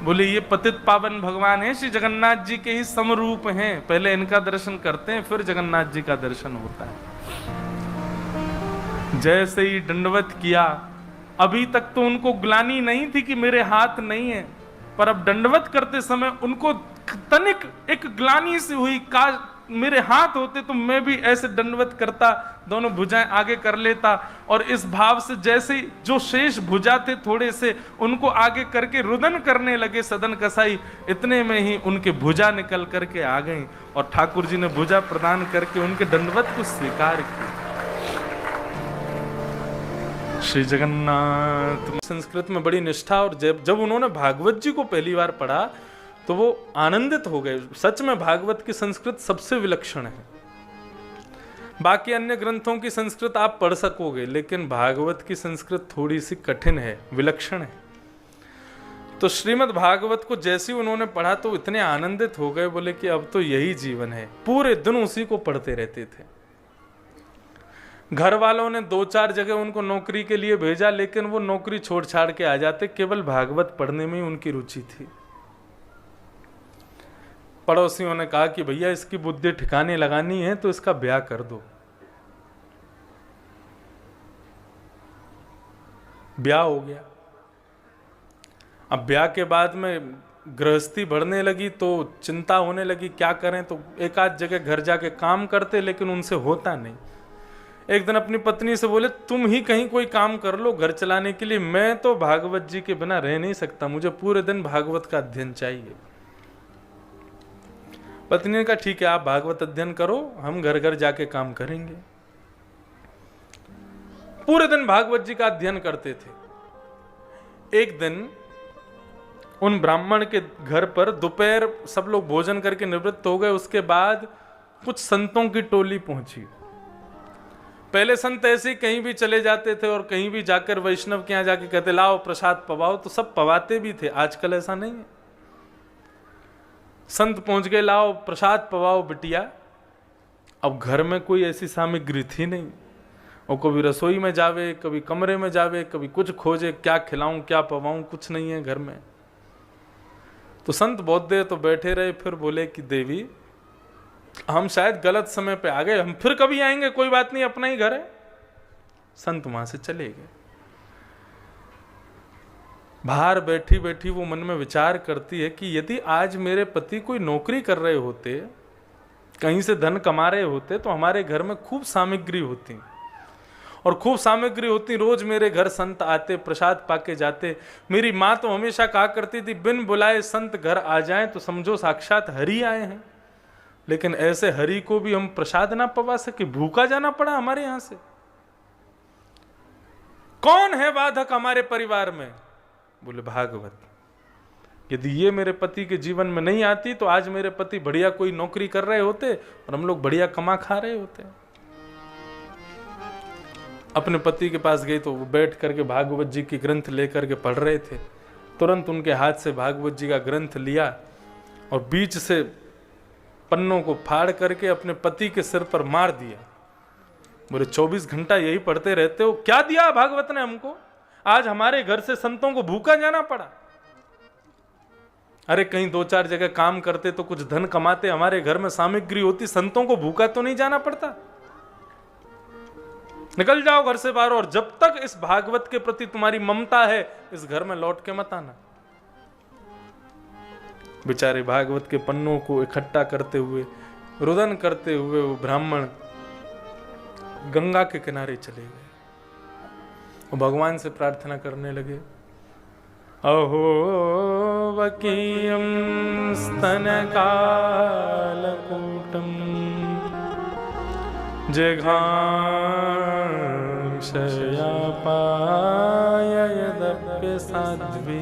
बोले ये पतित पावन भगवान है, श्री जगन्नाथ जी के ही समरूप हैं, पहले इनका दर्शन करते हैं फिर जगन्नाथ जी का दर्शन होता है। जैसे ही दंडवत किया, अभी तक तो उनको ग्लानि नहीं थी कि मेरे हाथ नहीं है, पर अब दंडवत करते समय उनको तनिक एक ग्लानि सी हुई, काश मेरे हाथ होते तो मैं भी ऐसे दंडवत करता, दोनों भुजाएं आगे कर लेता। और इस भाव से जैसे जो शेष भुजा थे थोड़े से उनको आगे करके रुदन करने लगे सदन कसाई, इतने में ही उनके भुजा निकल करके आ गई और ठाकुर जी ने भुजा प्रदान करके उनके दंडवत को स्वीकार किया। श्री जगन्नाथ। संस्कृत में बड़ी निष्ठा, और जब उन्होंने भागवत जी को पहली बार पढ़ा तो वो आनंदित हो गए। सच में भागवत की संस्कृत सबसे विलक्षण है। बाकी अन्य ग्रंथों की संस्कृत आप पढ़ सकोगे, लेकिन भागवत की संस्कृत थोड़ी सी कठिन है, विलक्षण है। तो श्रीमद् भागवत को जैसे ही उन्होंने पढ़ा तो इतने आनंदित हो गए, बोले कि अब तो यही जीवन है। पूरे दिन उसी को पढ़ते रहते थे। घर वालों ने 2-4 जगह उनको नौकरी के लिए भेजा, लेकिन वो नौकरी छोड़ छाड़ के आ जाते, केवल भागवत पढ़ने में ही उनकी रुचि थी। पड़ोसियों ने कहा कि भैया इसकी बुद्धि ठिकाने लगानी है तो इसका ब्याह कर दो। ब्याह हो गया। अब ब्याह के बाद में गृहस्थी बढ़ने लगी तो चिंता होने लगी क्या करें, तो एक आध जगह घर जाके काम करते, लेकिन उनसे होता नहीं। एक दिन अपनी पत्नी से बोले, तुम ही कहीं कोई काम कर लो घर चलाने के लिए, मैं तो भागवत जी के बिना रह नहीं सकता, मुझे पूरे दिन भागवत का अध्ययन चाहिए। पत्नी ने कहा ठीक है, आप भागवत अध्ययन करो, हम घर घर जाके काम करेंगे। पूरे दिन भागवत जी का अध्ययन करते थे। एक दिन उन ब्राह्मण के घर पर दोपहर सब लोग भोजन करके निवृत्त हो गए। उसके बाद कुछ संतों की टोली पहुंची। पहले संत ऐसे ही कहीं भी चले जाते थे और कहीं भी जाकर वैष्णव के यहां जाके कहते लाओ प्रसाद पवाओ, तो सब पवाते भी थे। आजकल ऐसा नहीं है। संत पहुंच गए, लाओ प्रसाद पवाओ बिटिया। अब घर में कोई ऐसी सामग्री थी नहीं, और कभी रसोई में जावे, कभी कमरे में जावे, कभी कुछ खोजे, क्या खिलाऊं क्या पवाऊं, कुछ नहीं है घर में। तो संत बहुत देर तो बैठे रहे, फिर बोले कि देवी हम शायद गलत समय पे आ गए, हम फिर कभी आएंगे, कोई बात नहीं, अपना ही घर है। संत वहां से चले गए। बाहर बैठी बैठी वो मन में विचार करती है कि यदि आज मेरे पति कोई नौकरी कर रहे होते, कहीं से धन कमा रहे होते, तो हमारे घर में खूब सामग्री होती, और खूब सामग्री होती। रोज मेरे घर संत आते, प्रसाद पाके जाते। मेरी माँ तो हमेशा कहा करती थी, बिन बुलाए संत घर आ जाएं तो समझो साक्षात हरि आए हैं। लेकिन ऐसे हरि को भी हम प्रसाद ना पवा सके, भूखा जाना पड़ा हमारे यहां से। कौन है बाधक हमारे परिवार में? बोले भागवत। यदि ये मेरे पति के जीवन में नहीं आती तो आज मेरे पति बढ़िया कोई नौकरी कर रहे होते और हम लोग बढ़िया कमा खा रहे होते। अपने पति के पास गई तो वो बैठ करके भागवत जी की ग्रंथ लेकर के पढ़ रहे थे। तुरंत उनके हाथ से भागवत जी का ग्रंथ लिया और बीच से पन्नों को फाड़ करके अपने पति के सिर पर मार दिया। बोले 24 घंटा यही पढ़ते रहते हो, क्या दिया भागवत ने हमको? आज हमारे घर से संतों को भूखा जाना पड़ा। अरे कहीं 2-4 जगह काम करते तो कुछ धन कमाते, हमारे घर में सामग्री होती, संतों को भूखा तो नहीं जाना पड़ता। निकल जाओ घर से बाहर, और जब तक इस भागवत के प्रति तुम्हारी ममता है इस घर में लौट के मत आना। बेचारे भागवत के पन्नों को इकट्ठा करते हुए, रुदन करते हुए वो ब्राह्मण गंगा के किनारे चले गए और भगवान से प्रार्थना करने लगे, अहो वकीयम स्तनकालकूटम जिघांक्षयापाय यदप्य साध्वी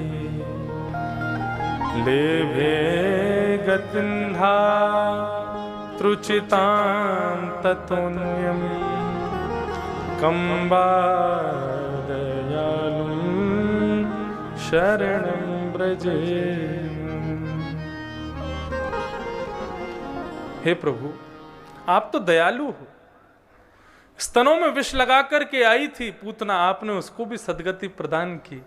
लेभे गतिन्धा त्रुचितां ततोऽन्यं कंबादयालुं शरणं ब्रजे। हे प्रभु, आप तो दयालु हो। स्तनों में विष लगा करके आई थी पूतना, आपने उसको भी सदगति प्रदान की।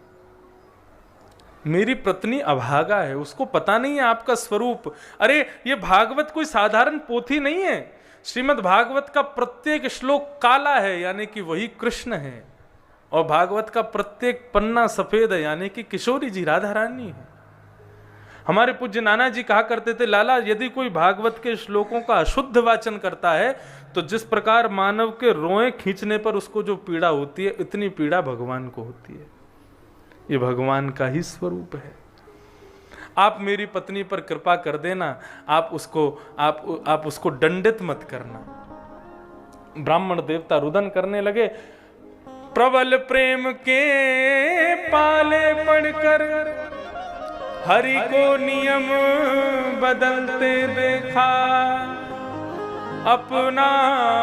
मेरी पत्नी अभागा है, उसको पता नहीं है आपका स्वरूप। अरे ये भागवत कोई साधारण पोथी नहीं है। श्रीमद् भागवत का प्रत्येक श्लोक काला है, यानी कि वही कृष्ण है, और भागवत का प्रत्येक पन्ना सफेद है, यानी कि किशोरी जी राधा रानी है। हमारे पूज्य नाना जी कहा करते थे, लाला यदि कोई भागवत के श्लोकों का अशुद्ध वाचन करता है तो जिस प्रकार मानव के रोए खींचने पर उसको जो पीड़ा होती है, इतनी पीड़ा भगवान को होती है। ये भगवान का ही स्वरूप है। आप मेरी पत्नी पर कृपा कर देना, आप उसको दंडित मत करना। ब्राह्मण देवता रुदन करने लगे। प्रबल प्रेम के पाले पढ़कर हरि को नियम बदलते देखा, अपना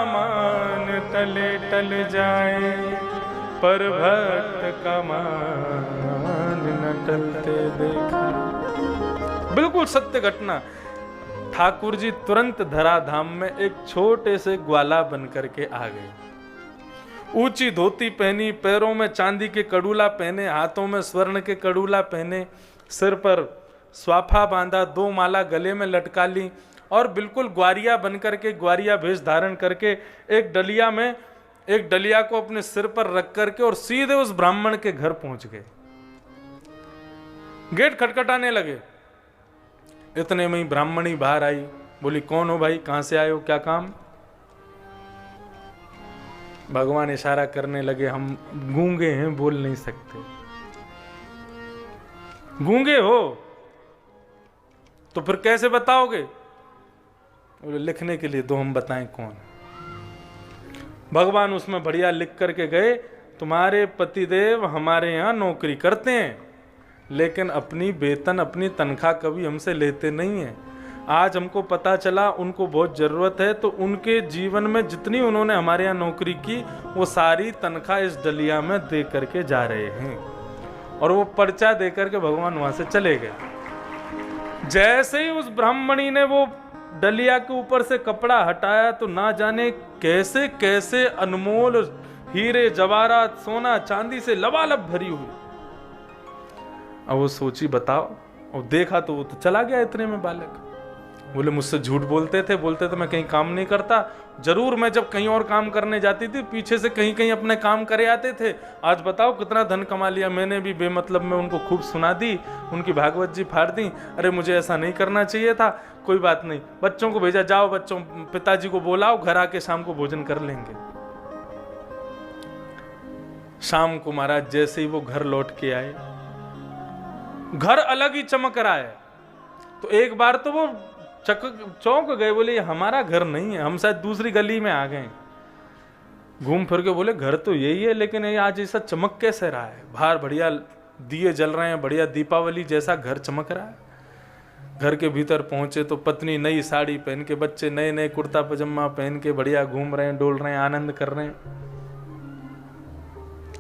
मान टले टल जाए पर भक्त का मान न टलते देखा। बिल्कुल सत्य घटना। ठाकुर जी तुरंत धराधाम में एक छोटे से ग्वाला बन करके आ गए। ऊंची धोती पहनी, पैरों में चांदी के कड़ूला पहने, हाथों में स्वर्ण के कड़ूला पहने, सिर पर स्वाफा बांधा, 2 माला गले में लटका ली और बिल्कुल ग्वारिया बन करके, ग्वारिया भेष धारण करके एक डलिया को अपने सिर पर रख करके और सीधे उस ब्राह्मण के घर पहुंच गए। गेट खटखटाने लगे। इतने में ही ब्राह्मणी बाहर आई, बोली कौन हो भाई, कहां से आए हो, क्या काम। भगवान इशारा करने लगे, हम गूंगे हैं, बोल नहीं सकते। गूंगे हो तो फिर कैसे बताओगे। बोले लिखने के लिए दो, हम बताएं कौन। भगवान उसमें बढ़िया लिख करके गए, तुम्हारे पतिदेव हमारे यहां नौकरी करते हैं, लेकिन अपनी वेतन, अपनी तनख्वाह कभी हमसे लेते नहीं है। आज हमको पता चला उनको बहुत जरूरत है, तो उनके जीवन में जितनी उन्होंने हमारे यहाँ नौकरी की वो सारी तनख्वाह इस डलिया में दे करके जा रहे हैं। और वो पर्चा दे करके भगवान वहां से चले गए। जैसे ही उस ब्राह्मणी ने वो डलिया के ऊपर से कपड़ा हटाया तो ना जाने कैसे कैसे अनमोल हीरे जवाहरात, सोना चांदी से लबालब भरी हुई। अब वो सोची बताओ, और देखा तो वो तो चला गया इतने में बालक। बोले मुझसे झूठ बोलते थे मैं कहीं काम नहीं करता। जरूर मैं जब कहीं और काम करने जाती थी पीछे से कहीं कहीं अपने काम करे आते थे। आज बताओ कितना धन कमा लिया मैंने भी बेमतलब में उनको खूब सुना दी, उनकी भागवत जी फाड़ दी। अरे मुझे ऐसा नहीं करना चाहिए था। कोई बात नहीं, बच्चों को भेजा, जाओ बच्चों पिताजी को बोलाओ, घर आके शाम को भोजन कर लेंगे। शाम को महाराज जैसे ही वो घर लौट के आए, घर अलग ही चमक रहा है। तो एक बार तो वो चौंक गए, बोले ये हमारा घर नहीं है, हम शायद दूसरी गली में आ गए। घूम फिर के बोले घर तो यही है, लेकिन ये आज ऐसा चमक कैसे रहा है। बाहर बढ़िया दिए जल रहे हैं, बढ़िया दीपावली जैसा घर चमक रहा है। घर के भीतर पहुंचे तो पत्नी नई साड़ी पहन के, बच्चे नए नए कुर्ता पजामा पहन के बढ़िया घूम रहे हैं, डोल रहे हैं, आनंद कर रहे हैं।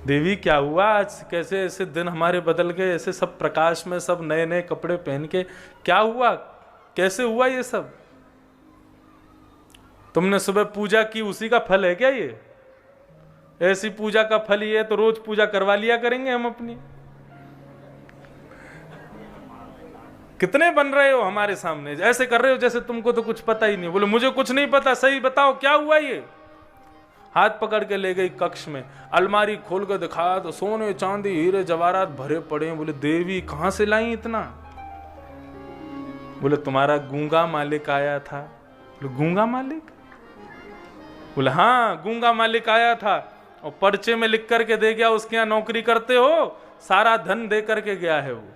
देवी क्या हुआ आज, कैसे ऐसे दिन हमारे बदल गए, ऐसे सब प्रकाश में, सब नए नए कपड़े पहन के, क्या हुआ, कैसे हुआ ये सब। तुमने सुबह पूजा की, उसी का फल है क्या ये। ऐसी पूजा का फल ये तो रोज पूजा करवा लिया करेंगे हम अपनी। कितने बन रहे हो हमारे सामने, ऐसे कर रहे हो जैसे तुमको तो कुछ पता ही नहीं। बोले मुझे कुछ नहीं पता, सही बताओ क्या हुआ ये। हाथ पकड़ के ले गई कक्ष में, अलमारी खोल कर दिखाया तो सोने चांदी हीरे जवाहरात भरे पड़े हैं। बोले देवी कहां से लाई इतना। बोले तुम्हारा गूंगा मालिक आया था। बोले गूंगा मालिक। बोले हाँ गूंगा मालिक आया था और पर्चे में लिख करके दे गया, उसके यहाँ नौकरी करते हो, सारा धन दे करके गया है वो।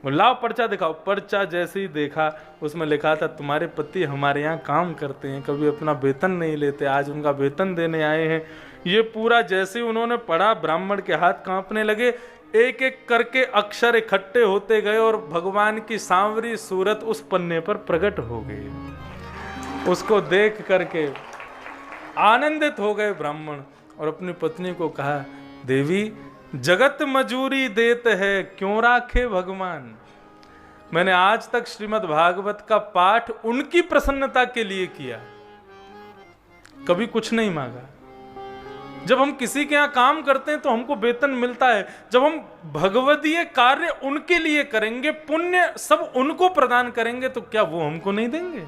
लाओ पर्चा दिखाओ। पर्चा जैसे ही देखा उसमें लिखा था तुम्हारे पति हमारे यहाँ काम करते हैं, कभी अपना वेतन नहीं लेते, आज उनका वेतन देने आए हैं। ये पूरा जैसे ही उन्होंने पढ़ा, ब्राह्मण के हाथ कांपने लगे। एक एक करके अक्षर इकट्ठे होते गए और भगवान की सांवरी सूरत उस पन्ने पर प्रकट हो गई। उसको देख करके आनंदित हो गए ब्राह्मण और अपनी पत्नी को कहा, देवी जगत मजूरी देते है, क्यों राखे भगवान। मैंने आज तक श्रीमद् भागवत का पाठ उनकी प्रसन्नता के लिए किया, कभी कुछ नहीं मांगा। जब हम किसी के यहां काम करते हैं तो हमको वेतन मिलता है। जब हम भगवदीय कार्य उनके लिए करेंगे, पुण्य सब उनको प्रदान करेंगे, तो क्या वो हमको नहीं देंगे।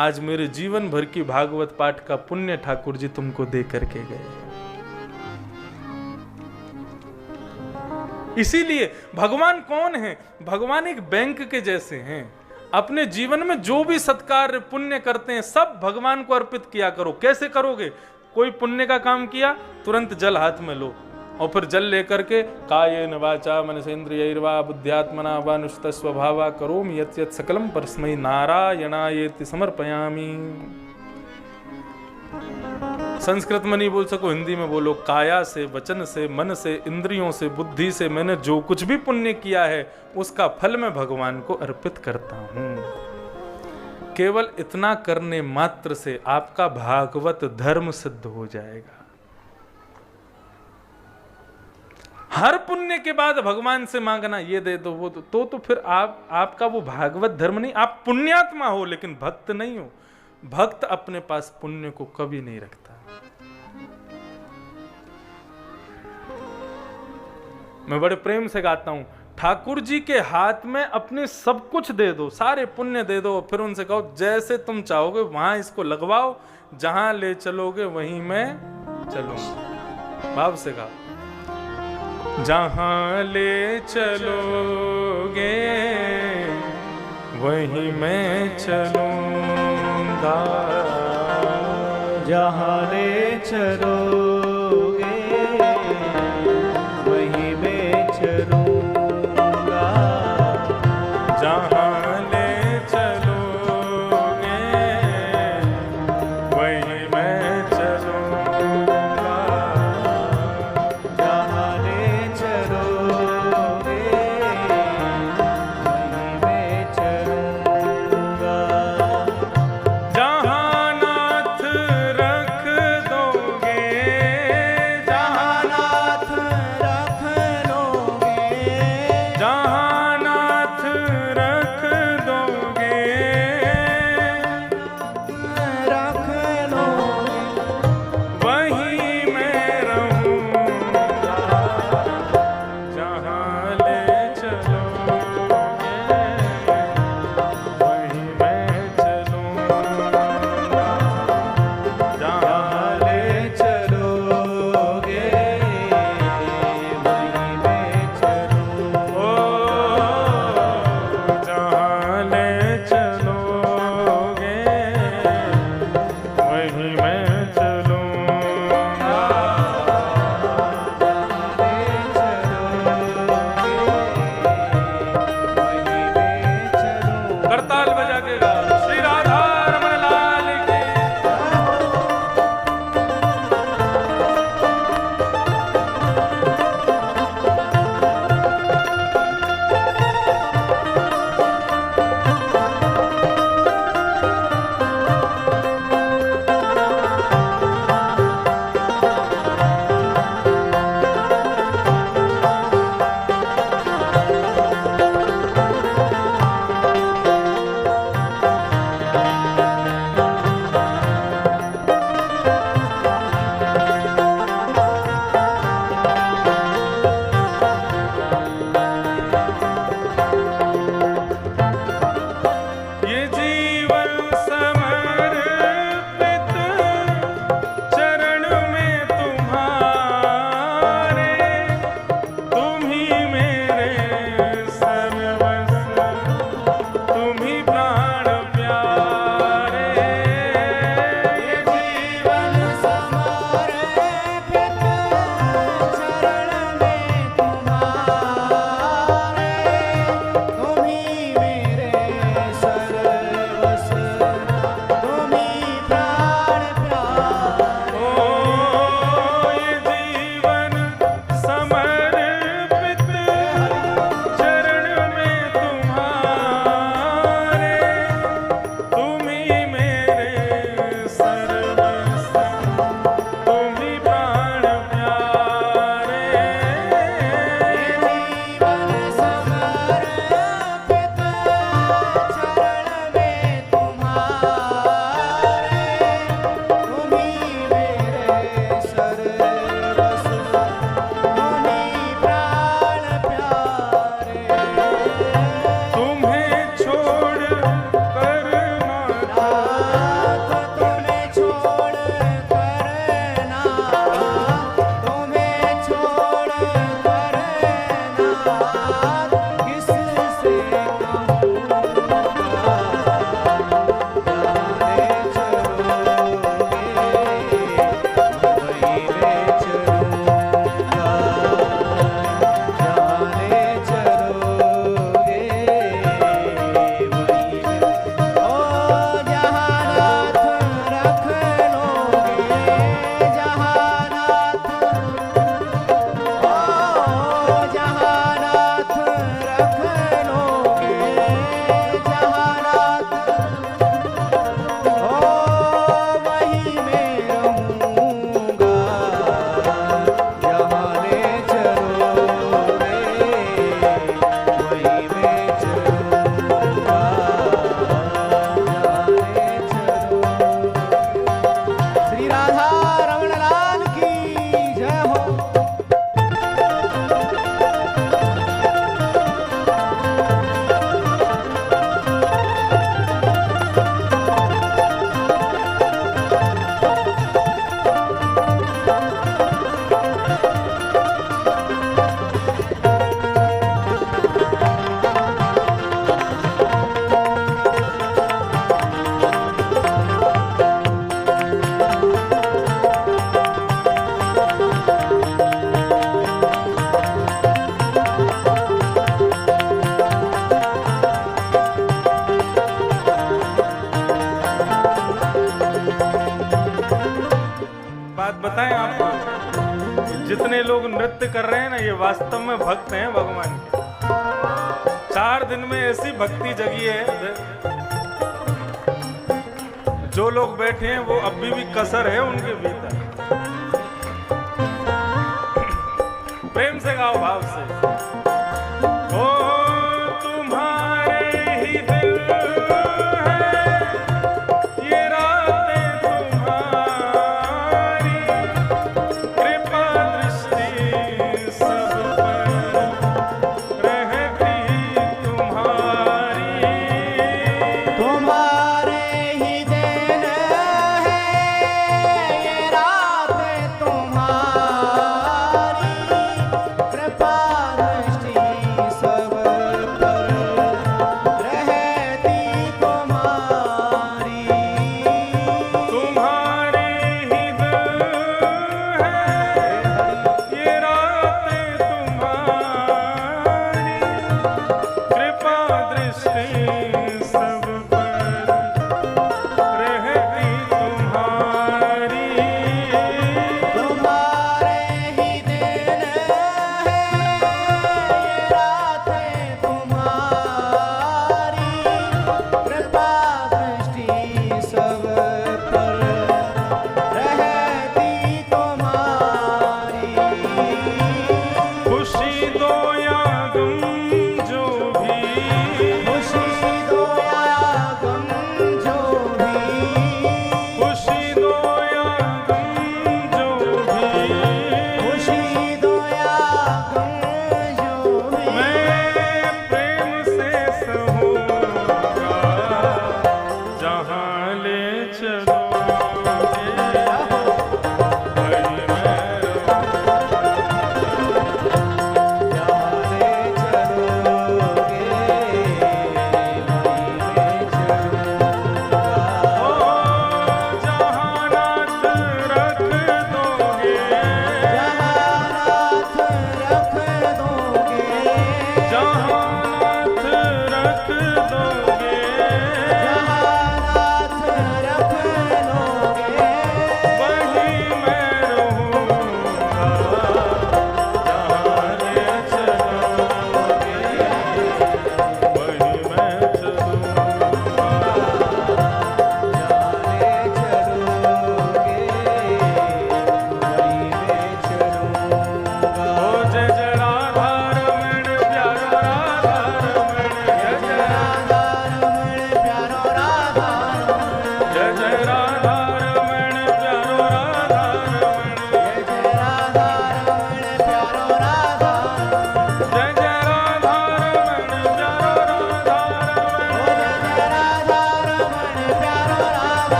आज मेरे जीवन भर की भागवत पाठ का पुण्य ठाकुर जी तुमको दे करके गए। इसीलिए भगवान कौन है, भगवान एक बैंक के जैसे हैं। अपने जीवन में जो भी सत्कार पुण्य करते हैं सब भगवान को अर्पित किया करो। कैसे करोगे, कोई पुण्य का काम किया तुरंत जल हाथ में लो और फिर जल लेकर के कायेन वाचा मनसेन्द्रियैर्वा बुद्ध्यात्मना वा नुष्ट स्वभावा करोमि यत् यत् सकलम परस्मै नारायणायेति समर्पयामि। संस्कृत में नहीं बोल सको हिंदी में बोलो, काया से, वचन से, मन से, इंद्रियों से, बुद्धि से मैंने जो कुछ भी पुण्य किया है उसका फल मैं भगवान को अर्पित करता हूं। केवल इतना करने मात्र से आपका भागवत धर्म सिद्ध हो जाएगा। हर पुण्य के बाद भगवान से मांगना ये दे दो वो दो, तो फिर आपका वो भागवत धर्म नहीं, आप पुण्यात्मा हो लेकिन भक्त नहीं हो। भक्त अपने पास पुण्य को कभी नहीं रखता। मैं बड़े प्रेम से गाता हूं, ठाकुर जी के हाथ में अपने सब कुछ दे दो, सारे पुण्य दे दो, फिर उनसे कहो जैसे तुम चाहोगे वहां इसको लगवाओ, जहां ले चलोगे वहीं मैं चलूंगा। भाव से गाओ, जहां ले चलोगे वहीं मैं चलूंगा, जहाँ ले चलोगे वहीं मैं चलूँगा, जहां ले चलोगे वहीं मैं चलूंगा, जहाँ ले चलोगे वहीं मैं चलूँगा, जहां नाथ रख दोगे जितने लोग नृत्य कर रहे हैं ना, ये वास्तव में भक्त हैं भगवान के। 4 दिन में ऐसी भक्ति जगी है, जो लोग बैठे हैं वो अभी भी कसर है उनके भीतर। प्रेम से गाओ, भाव से। ओ तुम्हारे ही दिल है, ये रातें तुम्हारी, कृपा दृष्टि सब पर रहती तुम्हारी। तुम्हारे ही दिन है, ये रात तुम्हारी, कृपा दृष्टि सब पर रहती तुम्हारी। तुम्हारे ही दिल है, ये रातें तुम्हारी, कृपा दृष्टि